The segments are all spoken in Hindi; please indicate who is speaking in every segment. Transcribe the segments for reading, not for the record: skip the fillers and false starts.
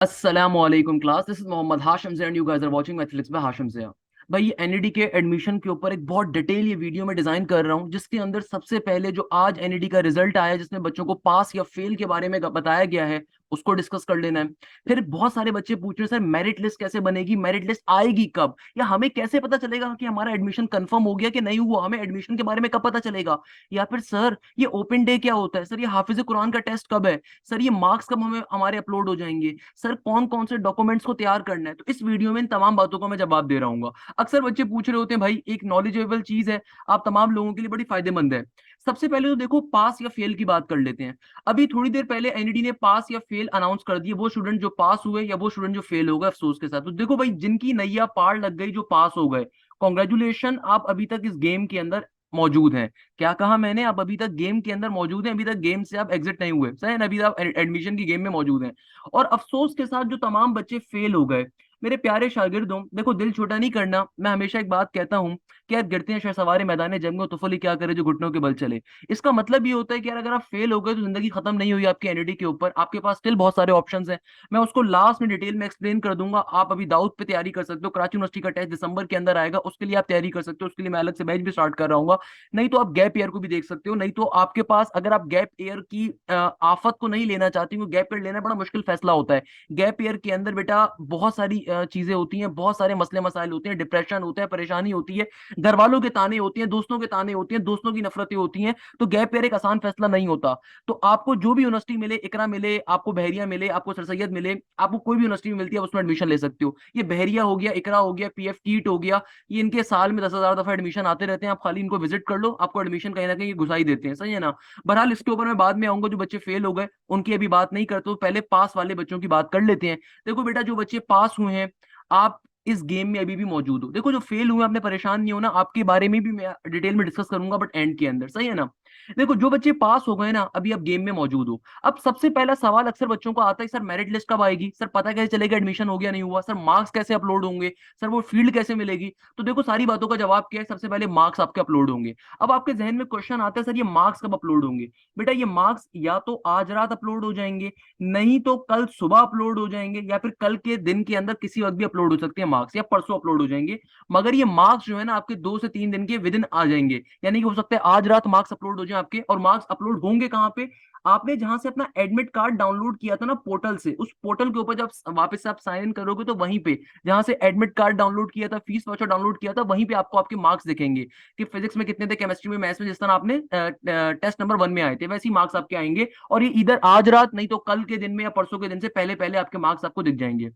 Speaker 1: अस्सलामुअलैकुम class, this is Mohammad Hashim Zain, you guys are watching mathematics by Hashim Zain. भाई ये एनईडी के एडमिशन के ऊपर एक बहुत डिटेल ये वीडियो में डिजाइन कर रहा हूँ, जिसके अंदर सबसे पहले जो आज एनईडी का रिजल्ट आया है, जिसमें बच्चों को पास या फेल के बारे में बताया गया है, उसको डिस्कस कर लेना है। फिर बहुत सारे बच्चे पूछ रहे हैं सर मेरिट लिस्ट कैसे बनेगी, मेरिट लिस्ट आएगी कब, या हमें कैसे पता चलेगा कि हमारा एडमिशन कंफर्म हो गया कि नहीं हुआ, हमें एडमिशन के बारे में कब पता चलेगा। या फिर सर ये ओपन डे क्या होता है, सर ये हाफिज कुरान का टेस्ट कब है, सर ये मार्क्स कब हमें हमारे अपलोड हो जाएंगे, सर कौन कौन से डॉक्यूमेंट्स को तैयार करना है। तो इस वीडियो में इन तमाम बातों का मैं जवाब दे रहा हूँ। अक्सर बच्चे पूछ रहे होते हैं भाई, एक नॉलेजेबल चीज है, आप तमाम लोगों के लिए बड़ी फायदेमंद है। सबसे पहले तो देखो पास या फेल की बात कर लेते हैं। अभी थोड़ी देर पहले एनईडी ने पास या फेल अनाउंस कर दिए, वो स्टूडेंट जो पास हुए या वो स्टूडेंट जो फेल हो गए अफसोस के साथ। तो देखो भाई, जिनकी नैया पार लग गई, जो पास हो गए, कॉन्ग्रेचुलेशन, आप अभी तक इस गेम के अंदर मौजूद हैं। क्या कहा मैंने, आप अभी तक गेम के अंदर मौजूद हैं, अभी तक गेम से आप एग्जिट नहीं हुए, सही है ना, अभी आप एडमिशन की गेम में मौजूद हैं। और अफसोस के साथ जो तमाम बच्चे फेल हो गए, मेरे प्यारे शागिर्दों, देखो दिल छोटा नहीं करना। मैं हमेशा एक बात कहता हूँ कि यार गिरते हैं शहसवार मैदान जंग में, तुफली क्या करे जो घुटनों के बल चले। इसका मतलब ये होता है कि यार अगर आप फेल हो गए तो जिंदगी खत्म नहीं हुई आपकी एनईडी के ऊपर, आपके पास स्टिल बहुत सारे ऑप्शंस हैं। मैं उसको लास्ट में डिटेल में एक्सप्लेन कर दूंगा। आप अभी दाऊद पे तैयारी कर सकते हो, कराची यूनिवर्सिटी का टेस्ट दिसंबर के अंदर आएगा, उसके लिए आप तैयारी कर सकते हो, उसके लिए मैं अलग से बैच भी स्टार्ट कर रहा हूँ। नहीं तो आप गैप ईयर को भी देख सकते हो। नहीं तो आपके पास, अगर आप गैप ईयर की आफत को नहीं लेना चाहती हो, गैप ईयर लेना बड़ा मुश्किल फैसला होता है। गैप ईयर के अंदर बेटा बहुत सारी चीजें होती हैं, बहुत सारे मसले मसाइल होते हैं, डिप्रेशन होता है, परेशानी होती है, घर वालों के ताने होती हैं, दोस्तों के ताने होती हैं, दोस्तों की नफरतें होती हैं। तो गैप ईयर एक आसान फैसला नहीं होता। तो आपको जो भी यूनिवर्सिटी मिले, इकरा मिले, आपको बहरिया मिले, आपको सर सैयद मिले, आपको कोई भी यूनिवर्सिटी मिलती है, आप उसमें एडमिशन ले सकते हो। ये बहरिया हो गया, इकरा हो गया, पीएफ कीट हो गया, ये इनके साल में 10,000 दफा एडमिशन आते रहते हैं। आप खाली इनको विजिट कर लो, आपको एडमिशन कहीं ना कहीं घुसा ही देते हैं, सही है ना। बहरहाल इसके ऊपर मैं बाद में आऊंगा। जो बच्चे फेल हो गए उनकी अभी बात नहीं करते, तो पहले पास वाले बच्चों की बात कर लेते हैं। देखो बेटा, जो बच्चे पास हुए हैं, आप इस गेम में अभी भी मौजूद हो। देखो जो फेल हुए, आपने परेशान नहीं होना, आपके बारे में भी मैं डिटेल में डिस्कस करूंगा, बट एंड के अंदर, सही है ना। देखो जो बच्चे पास हो गए ना, अभी आप गेम में मौजूद हो। अब सबसे पहला सवाल अक्सर बच्चों को आता है, सर मेरिट लिस्ट कब आएगी, सर पता कैसे चलेगा एडमिशन हो गया नहीं हुआ, सर मार्क्स कैसे अपलोड होंगे, सर वो फील्ड कैसे मिलेगी। तो देखो सारी बातों का जवाब क्या है, सबसे पहले मार्क्स आपके अपलोड होंगे। अब आपके जहन में क्वेश्चन आता है, सर ये मार्क्स कब अपलोड होंगे। बेटा ये मार्क्स या तो आज रात अपलोड हो जाएंगे, नहीं तो कल सुबह अपलोड हो जाएंगे, या फिर कल के दिन के अंदर किसी वक्त भी अपलोड हो सकते हैं मार्क्स, या परसों अपलोड हो जाएंगे। मगर ये मार्क्स जो है ना, आपके 2 से 3 दिन के विद इन आ जाएंगे। यानी कि हो सकता है आज रात मार्क्स अपलोड हो जाए आपके। और मार्क्स अपलोड होंगे कहाँ पे, आपने जहां से अपना एडमिट कार्ड डाउनलोड किया था ना पोर्टल से, उस पोर्टल के ऊपर जब वापस से आप साइन इन करोगे, तो वहीं पे जहां से एडमिट कार्ड डाउनलोड किया था, फीस वाचर डाउनलोड किया था, वहीं पे आपको आपके मार्क्स दिखेंगे कि फिजिक्स में कितने थे, केमिस्ट्री में, मैथ्स में, जिस तरह आपने टेस्ट नंबर 1 में आए थे, वैसे ही मार्क्स आपके आएंगे। और ये इधर आज रात, नहीं तो कल के दिन में या परसों के दिन से पहले पहले आपके मार्क्स आपको दिख जाएंगे।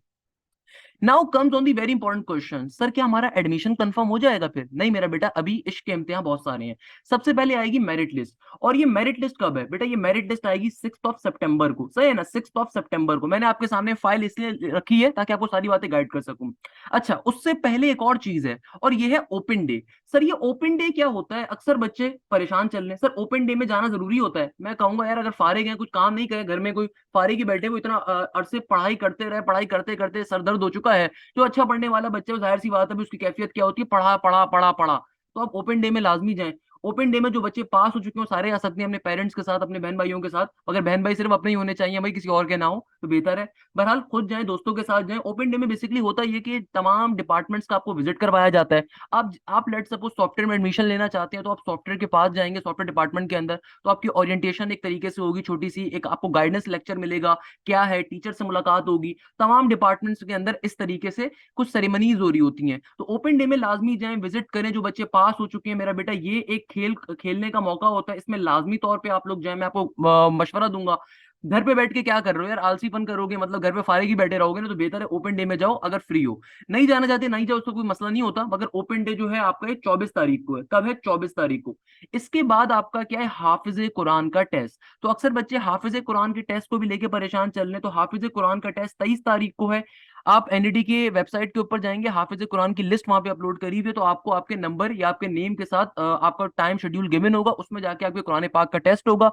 Speaker 1: Now comes on the very important question, sir क्या हमारा एडमिशन कंफर्म हो जाएगा फिर। नहीं मेरा बेटा, अभी इश्क के इम्तिहान बहुत सारे हैं। सबसे पहले आएगी मेरिट लिस्ट। और ये मेरिट लिस्ट कब है बेटा, ये मेरिट लिस्ट आएगी 6 सितंबर को, सही है ना, 6 सितंबर को। मैंने आपके सामने फाइल इसलिए रखी है ताकि आपको सारी बातें गाइड कर सकूं। अच्छा, उससे पहले एक और चीज है, और ये है ओपन डे। सर ये ओपन डे क्या होता है, अक्सर बच्चे परेशान चल रहे हैं, सर ओपन डे में जाना जरूरी होता है। मैं कहूंगा यार, अगर फारिग हैं, कुछ काम नहीं करे घर में, कोई फारिग ही बैठे, वो इतना अरसे पढ़ाई करते रहे, पढ़ाई करते करते सर दर्द हो चुका है। जो अच्छा पढ़ने वाला बच्चा है, जाहिर सी बात है उसकी कैफियत क्या होती है, पढ़ा पढ़ा पढ़ा पढ़ा। तो आप ओपन डे में लाजमी जाएं। ओपन डे में जो बच्चे पास हो चुके हो सारे आ सकते हैं, अपने पेरेंट्स के साथ, अपने बहन भाइयों के साथ। अगर बहन भाई सिर्फ अपने ही होने चाहिए भाई, किसी और के ना हो तो बेहतर है। बहरहाल खुद जाएं, दोस्तों के साथ जाएं। ओपन डे में बेसिकली होता ये कि तमाम डिपार्टमेंट्स का आपको विजिट करवाया जाता है। आप लेट सपोज सॉफ्टवेयर में एडमिशन लेना चाहते हैं, तो आप सॉफ्टवेयर के पास जाएंगे, सॉफ्टवेयर डिपार्टमेंट के अंदर। तो आपकी ओरिएंटेशन एक तरीके से होगी, छोटी सी एक आपको गाइडेंस लेक्चर मिलेगा, क्या है, टीचर से मुलाकात होगी। तमाम डिपार्टमेंट्स के अंदर इस तरीके से कुछ सेरेमनीज हो रही होती हैं। तो ओपन डे में लाजमी जाएं, विजिट करें। जो बच्चे पास हो चुके हैं मेरा बेटा, ये एक खेल खेलने का मौका होता है, इसमें लाजमी तौर पे आप लोग जाएं। मैं आपको मशवरा दूंगा। घर पे बैठ के क्या कर रहे हो यार, आलसीपन करोगे, मतलब घर पे फारिग ही बैठे रहोगे ना, तो बेहतर है ओपन डे में जाओ। अगर फ्री हो, नहीं जाना चाहते नहीं जाओ, उसका कोई मसला नहीं होता। मगर ओपन डे जो है आपका ये 24 तारीख को है। कब है, 24 तारीख को। इसके बाद आपका क्या है, हाफिज कुरान का टेस्ट। तो अक्सर बच्चे हाफिज कुरान के टेस्ट को भी लेके परेशान चल रहे हैं। तो हाफिज कुरान का टेस्ट 23 तारीख को है। आप एनईडी के वेबसाइट के ऊपर जाएंगे, हाफिज कुरान की लिस्ट वहां पे अपलोड करी हुई है। तो आपको आपके नंबर या आपके नेम के साथ आपका टाइम शेड्यूल गिवन होगा, उसमें जाके आपके कुरान पाक का टेस्ट होगा।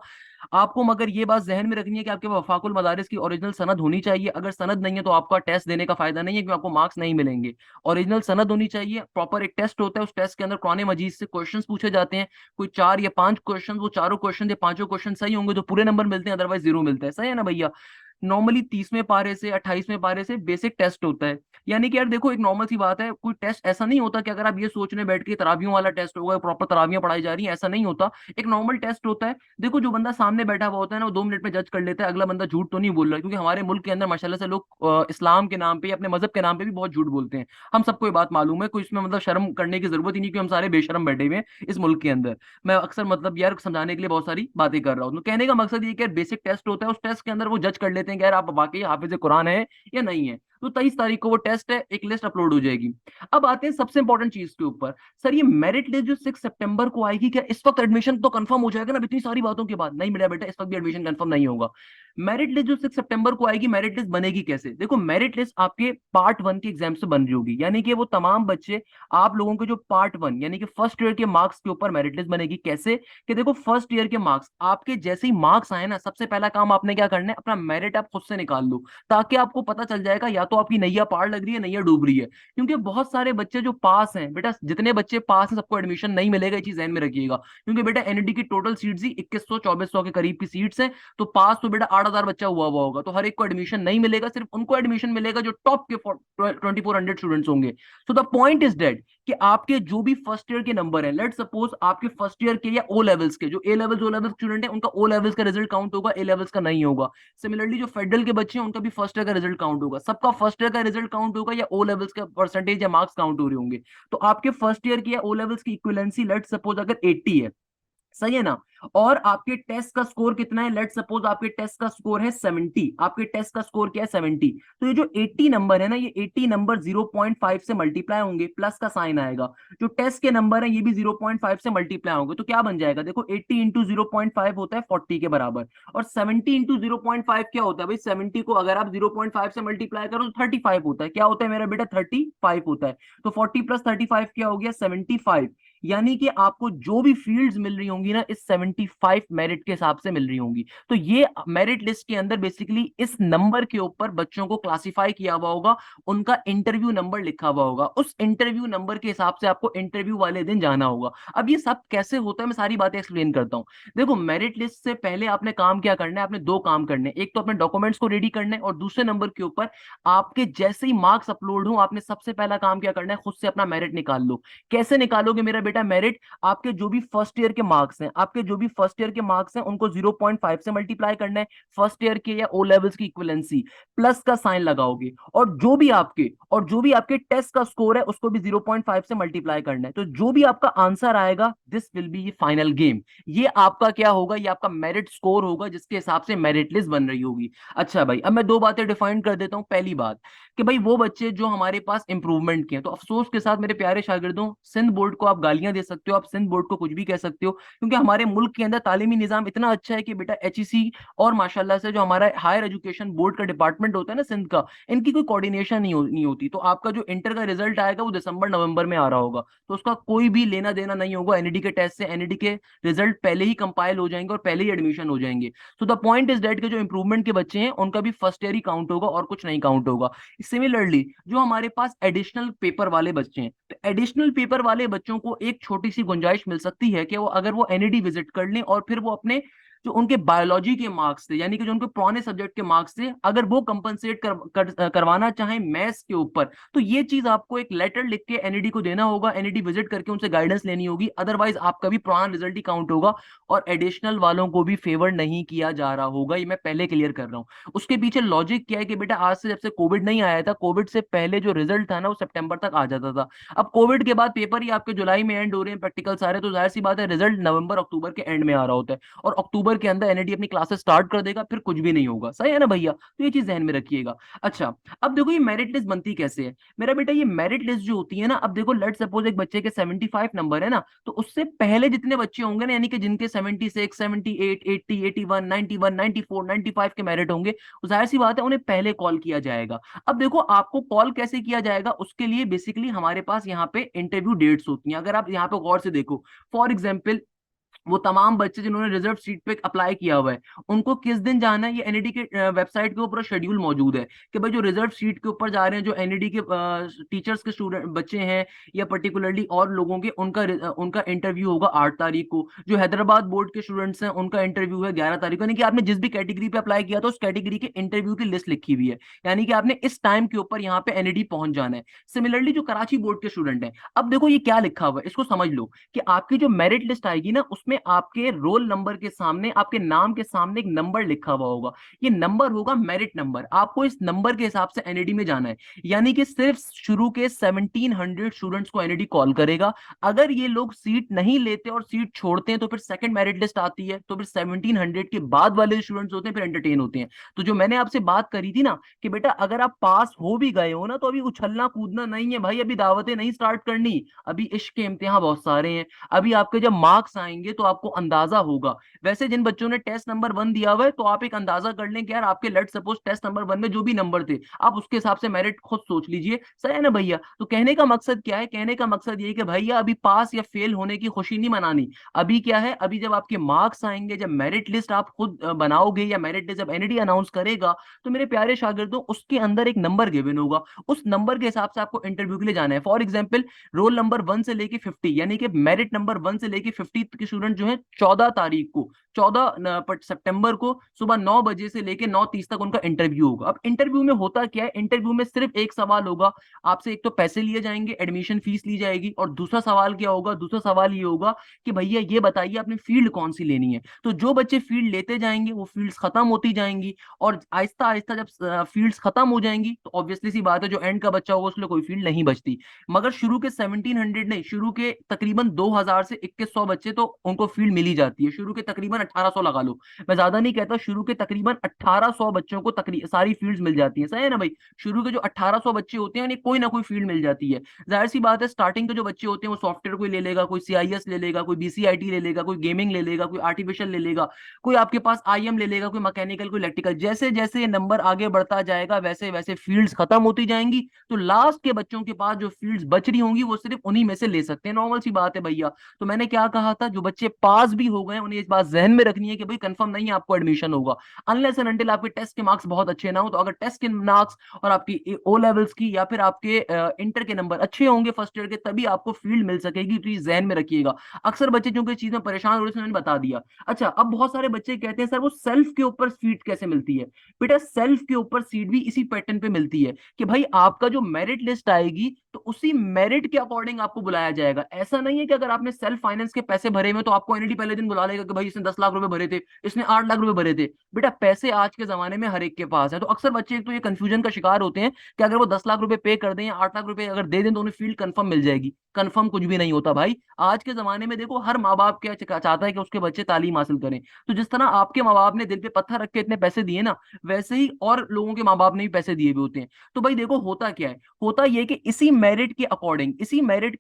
Speaker 1: आपको मगर ये बात जहन में रखनी है कि आपके वफाकुल मदारिस की ओरिजिनल सनद होनी चाहिए। अगर सनद नहीं है तो आपका टेस्ट देने का फायदा नहीं है, क्योंकि आपको मार्क्स नहीं मिलेंगे। ओरिजिनल सनद होनी चाहिए। प्रॉपर एक टेस्ट होता है, उस टेस्ट के अंदर कुरान मजीद से क्वेश्चंस पूछे जाते हैं, कोई 4 या 5 क्वेश्चन। वो चारों क्वेश्चन या पांचों क्वेश्चन सही होंगे तो पूरे नंबर मिलते हैं, अदरवाइज जीरो मिलता है, सही है ना भैया। नॉर्मली 30वें पारे से 28वें पारे से बेसिक टेस्ट होता है। यानी कि यार देखो, एक नॉर्मल सी बात है, कोई टेस्ट ऐसा नहीं होता कि अगर आप ये सोचने बैठ के तरावियों वाला टेस्ट होगा, प्रॉपर तरावियां पढ़ाई जा रही हैं, ऐसा नहीं होता। एक नॉर्मल टेस्ट होता है। देखो, जो बंदा सामने बैठा हुआ होता है ना, वो 2 मिनट में जज कर लेता है अगला बंदा झूठ तो नहीं बोल रहा है, क्योंकि हमारे मुल्क के अंदर माशाल्लाह से लोग इस्लाम के नाम पे या अपने मजहब के नाम पे भी बहुत झूठ बोलते हैं। हम सबको ये बात मालूम है, कोई इसमें मतलब शर्म करने की जरूरत ही नहीं, क्योंकि हम सारे बेशरम बैठे हुए हैं इस मुल्क के अंदर। मैं अक्सर मतलब यार समझाने के लिए बहुत सारी बातें कर रहा हूँ। तो कहने का मकसद ये कि बेसिक टेस्ट होता है, उस टेस्ट के अंदर वो जज कर लेते हैं कि यार आप वाकई हाफिज कुरान है या नहीं है। तो 23 तारीख को वो टेस्ट है, एक लिस्ट अपलोड हो जाएगी। अब आते हैं सबसे इंपॉर्टेंट चीज के ऊपर। सर, ये मेरिट लिस्ट जो 6 सितंबर को आएगी, क्या इस वक्त एडमिशन तो कंफर्म हो जाएगा ना इतनी सारी बातों के बाद? नहीं मेरा बेटा, इस वक्त भी एडमिशन कंफर्म नहीं होगा। मेरिट लिस्ट जो 6 सितंबर को आएगी, मेरिट लिस्ट बनेगी कैसे? देखो, मेरिट लिस्ट आपके पार्ट 1 के एग्जाम से बन रही होगी, यानी कि वो तमाम बच्चे, आप लोगों के जो पार्ट 1 यानी कि फर्स्ट ईयर के मार्क्स के ऊपर मेरिट लिस्ट बनेगी। कैसे? कि देखो, फर्स्ट ईयर के मार्क्स आपके जैसे ही मार्क्स आए ना, सबसे पहला काम आपने क्या करना है, अपना मेरिट आप खुद से निकाल लो, ताकि आपको पता चल जाएगा या तो आपकी नैया पार लग रही है, नैया डूब रही है। क्योंकि बहुत सारे बच्चे जो पास हैं बेटा, जितने बच्चे पास हैं सबको एडमिशन नहीं मिलेगा, ये चीज ध्यान में रखिएगा। क्योंकि बेटा एनईडी की टोटल सीट्स ही 2100 2400 के करीब की सीट्स हैं। तो पास तो बेटा 8,000 बच्चा हुआ होगा, तो हर एक को एडमिशन नहीं मिलेगा, सिर्फ उनको एडमिशन मिलेगा जो टॉप के 2400 स्टूडेंट्स होंगे। So the point is that कि आपके जो भी फर्स्ट ईयर के नंबर है, लेट सपोज आपके फर्स्ट ईयर के या ओ लेवल्स के, जो A levels O levels student है, उनका ओ लेवल्स का रिजल्ट काउंट होगा, ए लेवल्स का नहीं होगा। सिमिलरली जो फेडरल के बच्चे हैं, उनका भी फर्स्ट ईयर का रिजल्ट काउंट होगा। सबका फर्स्ट ईयर का रिजल्ट काउंट होगा, या ओ लेवल्स का परसेंटेज या मार्क्स काउंट हो रहे होंगे। तो आपके फर्स्ट ईयर की या ओ लेवल्स की इक्विवेलेंसी लेट सपोज अगर 80 है, सही है ना, और आपके टेस्ट का स्कोर कितना है, लेट सपोज आपके टेस्ट का स्कोर है 70, आपके टेस्ट का स्कोर क्या है 70, तो ये जो 80 नंबर है ना, ये 80 नंबर 0.5 से मल्टीप्लाई होंगे, प्लस का साइन आएगा। जो टेस्ट के नंबर है ये भी 0.5 से मल्टीप्लाई होंगे, तो क्या बन जाएगा? देखो, 80 इंटू 0.5 होता है 40 के बराबर, और 70 इंटू 0.5 क्या होता है भाई? 70 को अगर आप 0.5 से मल्टीप्लाई करो तो 35 होता है। क्या होता है मेरा बेटा? 35 होता है। तो 40 प्लस 35 क्या हो गया? 75। यानी कि आपको जो भी फील्ड्स मिल रही होंगी ना, इस 75 मेरिट के हिसाब से मिल रही होंगी। तो ये मेरिट लिस्ट के अंदर बेसिकली इस नंबर के ऊपर बच्चों को क्लासिफाई किया हुआ होगा, उनका इंटरव्यू नंबर लिखा हुआ होगा, उस इंटरव्यू नंबर के हिसाब से आपको इंटरव्यू वाले दिन जाना होगा। अब ये सब कैसे होता है, मैं सारी बातें एक्सप्लेन करता हूँ। देखो, मेरिट लिस्ट से पहले आपने काम क्या करना है? आपने दो काम करने हैं। एक तो अपने डॉक्यूमेंट्स को रेडी करना है, और दूसरे नंबर के ऊपर आपके जैसे ही मार्क्स अपलोड हो, आपने सबसे पहला काम क्या करना है? खुद से अपना मेरिट निकाल लो। कैसे निकालोगे मेरा बेटा मेरिट? आपके जो भी फर्स्ट ईयर के मार्क्स हैं, आपके जो भी फर्स्ट ईयर के मार्क्स हैं, उनको 0.5 से मल्टीप्लाई करना है, फर्स्ट ईयर के या ओ लेवल्स की इक्विवेलेंसी, प्लस का साइन लगाओगे, और जो भी आपके टेस्ट का स्कोर है उसको भी 0.5 से मल्टीप्लाई करना है। तो जो भी आपका आंसर आएगा, this will be final game. ये आपका क्या होगा? ये आपका मेरिट स्कोर होगा, जिसके हिसाब से मेरिट लिस्ट बन रही होगी। अच्छा भाई, अब मैं दो बातें डिफाइन कर देता हूं। पहली बात कि भाई वो बच्चे जो हमारे पास इंप्रूवमेंट के हैं, तो अफसोस के साथ मेरे प्यारे शागिर्दों, सिंध बोर्ड को आप गालियां दे सकते हो, आप सिंध बोर्ड को कुछ भी कह सकते हो, क्योंकि हमारे मुल्क के अंदर तालीमी निजाम इतना अच्छा है कि बेटा एचईसी और माशाल्लाह से जो हमारा हायर एजुकेशन बोर्ड का डिपार्टमेंट होता है ना सिंध का, इनकी कोई कोऑर्डिनेशन नहीं होती। तो आपका जो इंटर का रिजल्ट आएगा वो दिसंबर नवंबर में आ रहा होगा, तो उसका कोई भी लेना देना नहीं होगा एनईडी के टेस्ट से। एनईडी के रिजल्ट पहले ही कंपाइल हो जाएंगे और पहले ही एडमिशन हो जाएंगे। सो द पॉइंट इज दैट के जो इंप्रूवमेंट के बच्चे हैं उनका भी फर्स्ट ईयर ही काउंट होगा और कुछ नहीं काउंट होगा। सिमिलरली जो हमारे पास एडिशनल पेपर वाले बच्चे हैं, तो एडिशनल पेपर वाले बच्चों को एक छोटी सी गुंजाइश मिल सकती है कि वो अगर वो एनईडी विजिट कर लें और फिर वो अपने जो उनके बायोलॉजी के मार्क्स थे, यानी कि जो उनके पुराने सब्जेक्ट के मार्क्स थे, अगर वो कंपनसेट करवाना चाहें मैथ्स के ऊपर, तो ये चीज आपको एक लेटर लिख के एनईडी को देना होगा, एनईडी विजिट करके उनसे गाइडेंस लेनी होगी, अदरवाइज आपका भी पुराना रिजल्ट ही काउंट होगा और एडिशनल वालों को भी फेवर नहीं किया जा रहा होगा। ये मैं पहले क्लियर कर रहा हूँ। उसके पीछे लॉजिक क्या है कि बेटा आज से जब से कोविड नहीं आया था, कोविड से पहले जो रिजल्ट था ना वो सितंबर तक आ जाता था। अब कोविड के बाद पेपर ही आपके जुलाई में एंड हो रहे हैं, प्रैक्टिकल सारे, तो जाहिर सी बात है रिजल्ट नवंबर अक्टूबर के एंड में आ रहा होता है, और अक्टूबर के अंदर एनईडी अपनी क्लासेस स्टार्ट कर देगा, फिर कुछ भी नहीं होगा। सही है ना भैया? तो ये चीज ध्यान में रखिएगा। अच्छा, अब देखो ये मेरिट लिस्ट बनती कैसे है मेरा बेटा। ये मेरिट लिस्ट जो होती है ना, अब देखो लेट सपोज एक बच्चे के 75 नंबर है ना, तो उससे पहले जितने बच्चे होंगे ना, यानी कि जिनके 76 78 80 81 91 94 95 के मेरिट होंगे, जाहिर सी बात है उन्हें पहले कॉल किया जाएगा। अब देखो आपको कॉल कैसे किया जाएगा, उसके लिए बेसिकली हमारे पास यहाँ पे इंटरव्यू डेट्स होती हैं। अगर आप यहाँ पे गौर से देखो, फॉर एग्जाम्पल वो तमाम बच्चे जिन्होंने रिजर्व सीट पे अप्लाई किया हुआ है, उनको किस दिन जाना है, ये एनईडी के वेबसाइट के ऊपर शेड्यूल मौजूद है कि भाई जो रिजर्व सीट के ऊपर जा रहे हैं, जो एनईडी के टीचर्स के स्टूडेंट बच्चे हैं या पर्टिकुलरली और लोगों के, उनका इंटरव्यू होगा 8 तारीख को। जो हैदराबाद बोर्ड के स्टूडेंट्स हैं उनका इंटरव्यू है 11 तारीख को। यानी कि आपने जिस भी कैटेगरी पे अप्लाई किया था उस कैटेगरी के इंटरव्यू की लिस्ट लिखी हुई है, यानी कि आपने इस टाइम के ऊपर यहाँ पे एनईडी पहुंच जाना है। सिमिलरली जो कराची बोर्ड के स्टूडेंट हैं, अब देखो ये क्या लिखा हुआ है, इसको समझ लो कि आपकी जो मेरिट लिस्ट आएगी ना, उसमें आपके रोल नंबर के सामने, आपके नाम के सामने एक नंबर लिखा हुआ होगा। ये नंबर होगा मेरिट नंबर। आपको इस नंबर के हिसाब से एनईडी में जाना है। यानी कि सिर्फ शुरू के 1700 स्टूडेंट्स को एनईडी कॉल करेगा। अगर ये लोग सीट नहीं लेते और सीट छोड़ते हैं तो फिर सेकंड मेरिट लिस्ट आती है, तो फिर 1700 के बाद वाले स्टूडेंट्स होते हैं फिर एंटरटेन होते हैं। तो जो मैंने आपसे बात करी थी ना कि बेटा अगर आप पास हो भी गए हो ना, तो अभी उछलना कूदना नहीं है भाई, अभी दावतें नहीं स्टार्ट करनी, अभी इश्क के इम्तिहान बहुत सारे हैं। अभी आपके जब मार्क्स आएंगे तो आपको अंदाजा होगा। वैसे जिन बच्चों ने टेस्ट नंबर 1 दिया हुआ है, तो आप एक अंदाजा कर लें कि यार आपके लेट सपोज टेस्ट नंबर 1 में जो भी नंबर थे, आप उसके हिसाब से मेरिट खुद सोच लीजिए। सही है ना भैया? तो कहने का मकसद क्या है? कहने का मकसद ये है कि भैया अभी पास या फेल होने की खुशी नहीं मनानी। अभी क्या है, अभी जब आपके मार्क्स आएंगे, जब मेरिट लिस्ट आप खुद बनाओगे, या मेरिट लिस्ट जब एनईडी अनाउंस करेगा, तो मेरे प्यारे शागिर्दों उसके अंदर एक नंबर गिवन होगा। उस नंबर के हिसाब से आपको इंटरव्यू के लिए जाना है। फॉर एग्जाम्पल, रोल नंबर 1 से लेके 50, यानी कि मेरिट नंबर 1 से लेके 50 के स्टूडेंट जो है 14 तारीख को, 14 सितंबर को सुबह 9 बजे से लेके 9:30 तक उनका इंटरव्यू होगा। अब इंटरव्यू में होता क्या है, इंटरव्यू में सिर्फ एक सवाल होगा आपसे। एक तो पैसे लिए जाएंगे, एडमिशन फीस ली जाएगी, और दूसरा सवाल क्या होगा, दूसरा सवाल ये होगा कि भैया ये बताइए आपने फील्ड कौन सी लेनी है। तो जो बच्चे फील्ड लेते जाएंगे वो फील्ड्स खत्म होती जाएंगी, और आहिस्ता आहिस्ता जब फील्ड्स खत्म हो जाएंगी तो ऑब्वियसली सी बात है जो एंड का बच्चा होगा उसके लिए कोई फील्ड नहीं बचती। मगर शुरू के 1700 नहीं, शुरू के तकरीबन 2000 से 2100 बच्चे तो उनको फील्ड मिली जाती है। शुरू के तकरीबन 1800 लगा लो, मैं ज्यादा नहीं कहता, शुरू के तकरीबन 1800 बच्चों को सारी फील्ड्स मिल जाती हैं। सही है ना भाई? शुरू के जो 1800 बच्चे होते हैं उन्हें कोई ना कोई फील्ड मिल जाती है। जाहिर सी बात है स्टार्टिंग के जो बच्चे होते हैं वो सॉफ्टवेयर कोई ले लेगा, कोई सीआईएस ले लेगा, कोई बीसीआईटी ले लेगा, कोई गेमिंग ले लेगा, कोई आर्टिफिशियल ले लेगा, कोई आपके पास आईएम ले लेगा, कोई मैकेनिकल, कोई इलेक्ट्रिकल। जैसे जैसे ये नंबर आगे बढ़ता जाएगा वैसे वैसे फील्ड्स खत्म होती जाएंगी। तो लास्ट के बच्चों के पास जो फील्ड्स बच रही होंगी वो सिर्फ उन्हीं में से ले सकते हैं। नॉर्मल सी बात है भैया। तो मैंने क्या कहा था, जो बच्चे पास भी हो गए उन्हें इस बात जहन में रखनी है कि भाई कंफर्म नहीं है आपको एडमिशन होगा, अनलेस एंड अनटिल आपके टेस्ट के मार्क्स बहुत अच्छे ना हो। तो अगर टेस्ट के मार्क्स और आपकी ओ लेवल्स की या फिर आपके इंटर के नंबर अच्छे होंगे फर्स्ट ईयर के, तभी आपको फील्ड मिल सकेगी। तो ये जहन में रखिएगा। अक्सर बच्चे जो चीज में परेशान हो रहे हैं मैंने बता दिया। अच्छा, अब बहुत सारे बच्चे कहते हैं सर वो सेल्फ के ऊपर सीट कैसे मिलती है? बेटा सेल्फ के ऊपर सीट भी इसी पैटर्न पे मिलती है कि भाई आपका जो मेरिट लिस्ट आएगी तो उसी मेरिट के अकॉर्डिंग आपको बुलाया जाएगा। ऐसा नहीं है कि अगर आपने सेल्फ फाइनेंस के पैसे भरे हुए तो आपको एनईडी पहले दिन बुला लेगा कि भाई इसने 10 लाख रुपए भरे थे, इसने 8 लाख रुपए भरे थे। बेटा पैसे आज के जमाने में हर एक के पास है। तो अक्सर बच्चे एक तो ये कंफ्यूजन का शिकार होते हैं कि अगर वो 10 लाख रुपए पे कर दें या 8 लाख रुपए अगर दे दें तो उन्हें फील्ड कंफर्म मिल जाएगी। कंफर्म कुछ भी नहीं होता भाई। आज के जमाने में देखो हर माँ बाप क्या चाहता है कि उसके बच्चे तालीम हासिल करें। तो जिस तरह आपके माँ बाप ने दिल पे पत्थर रख के इतने पैसे दिए ना, वैसे ही और लोगों के माँ बाप ने भी पैसे दिए हुए होते हैं। तो भाई देखो होता क्या है, होता यह कि इसी मेरिट के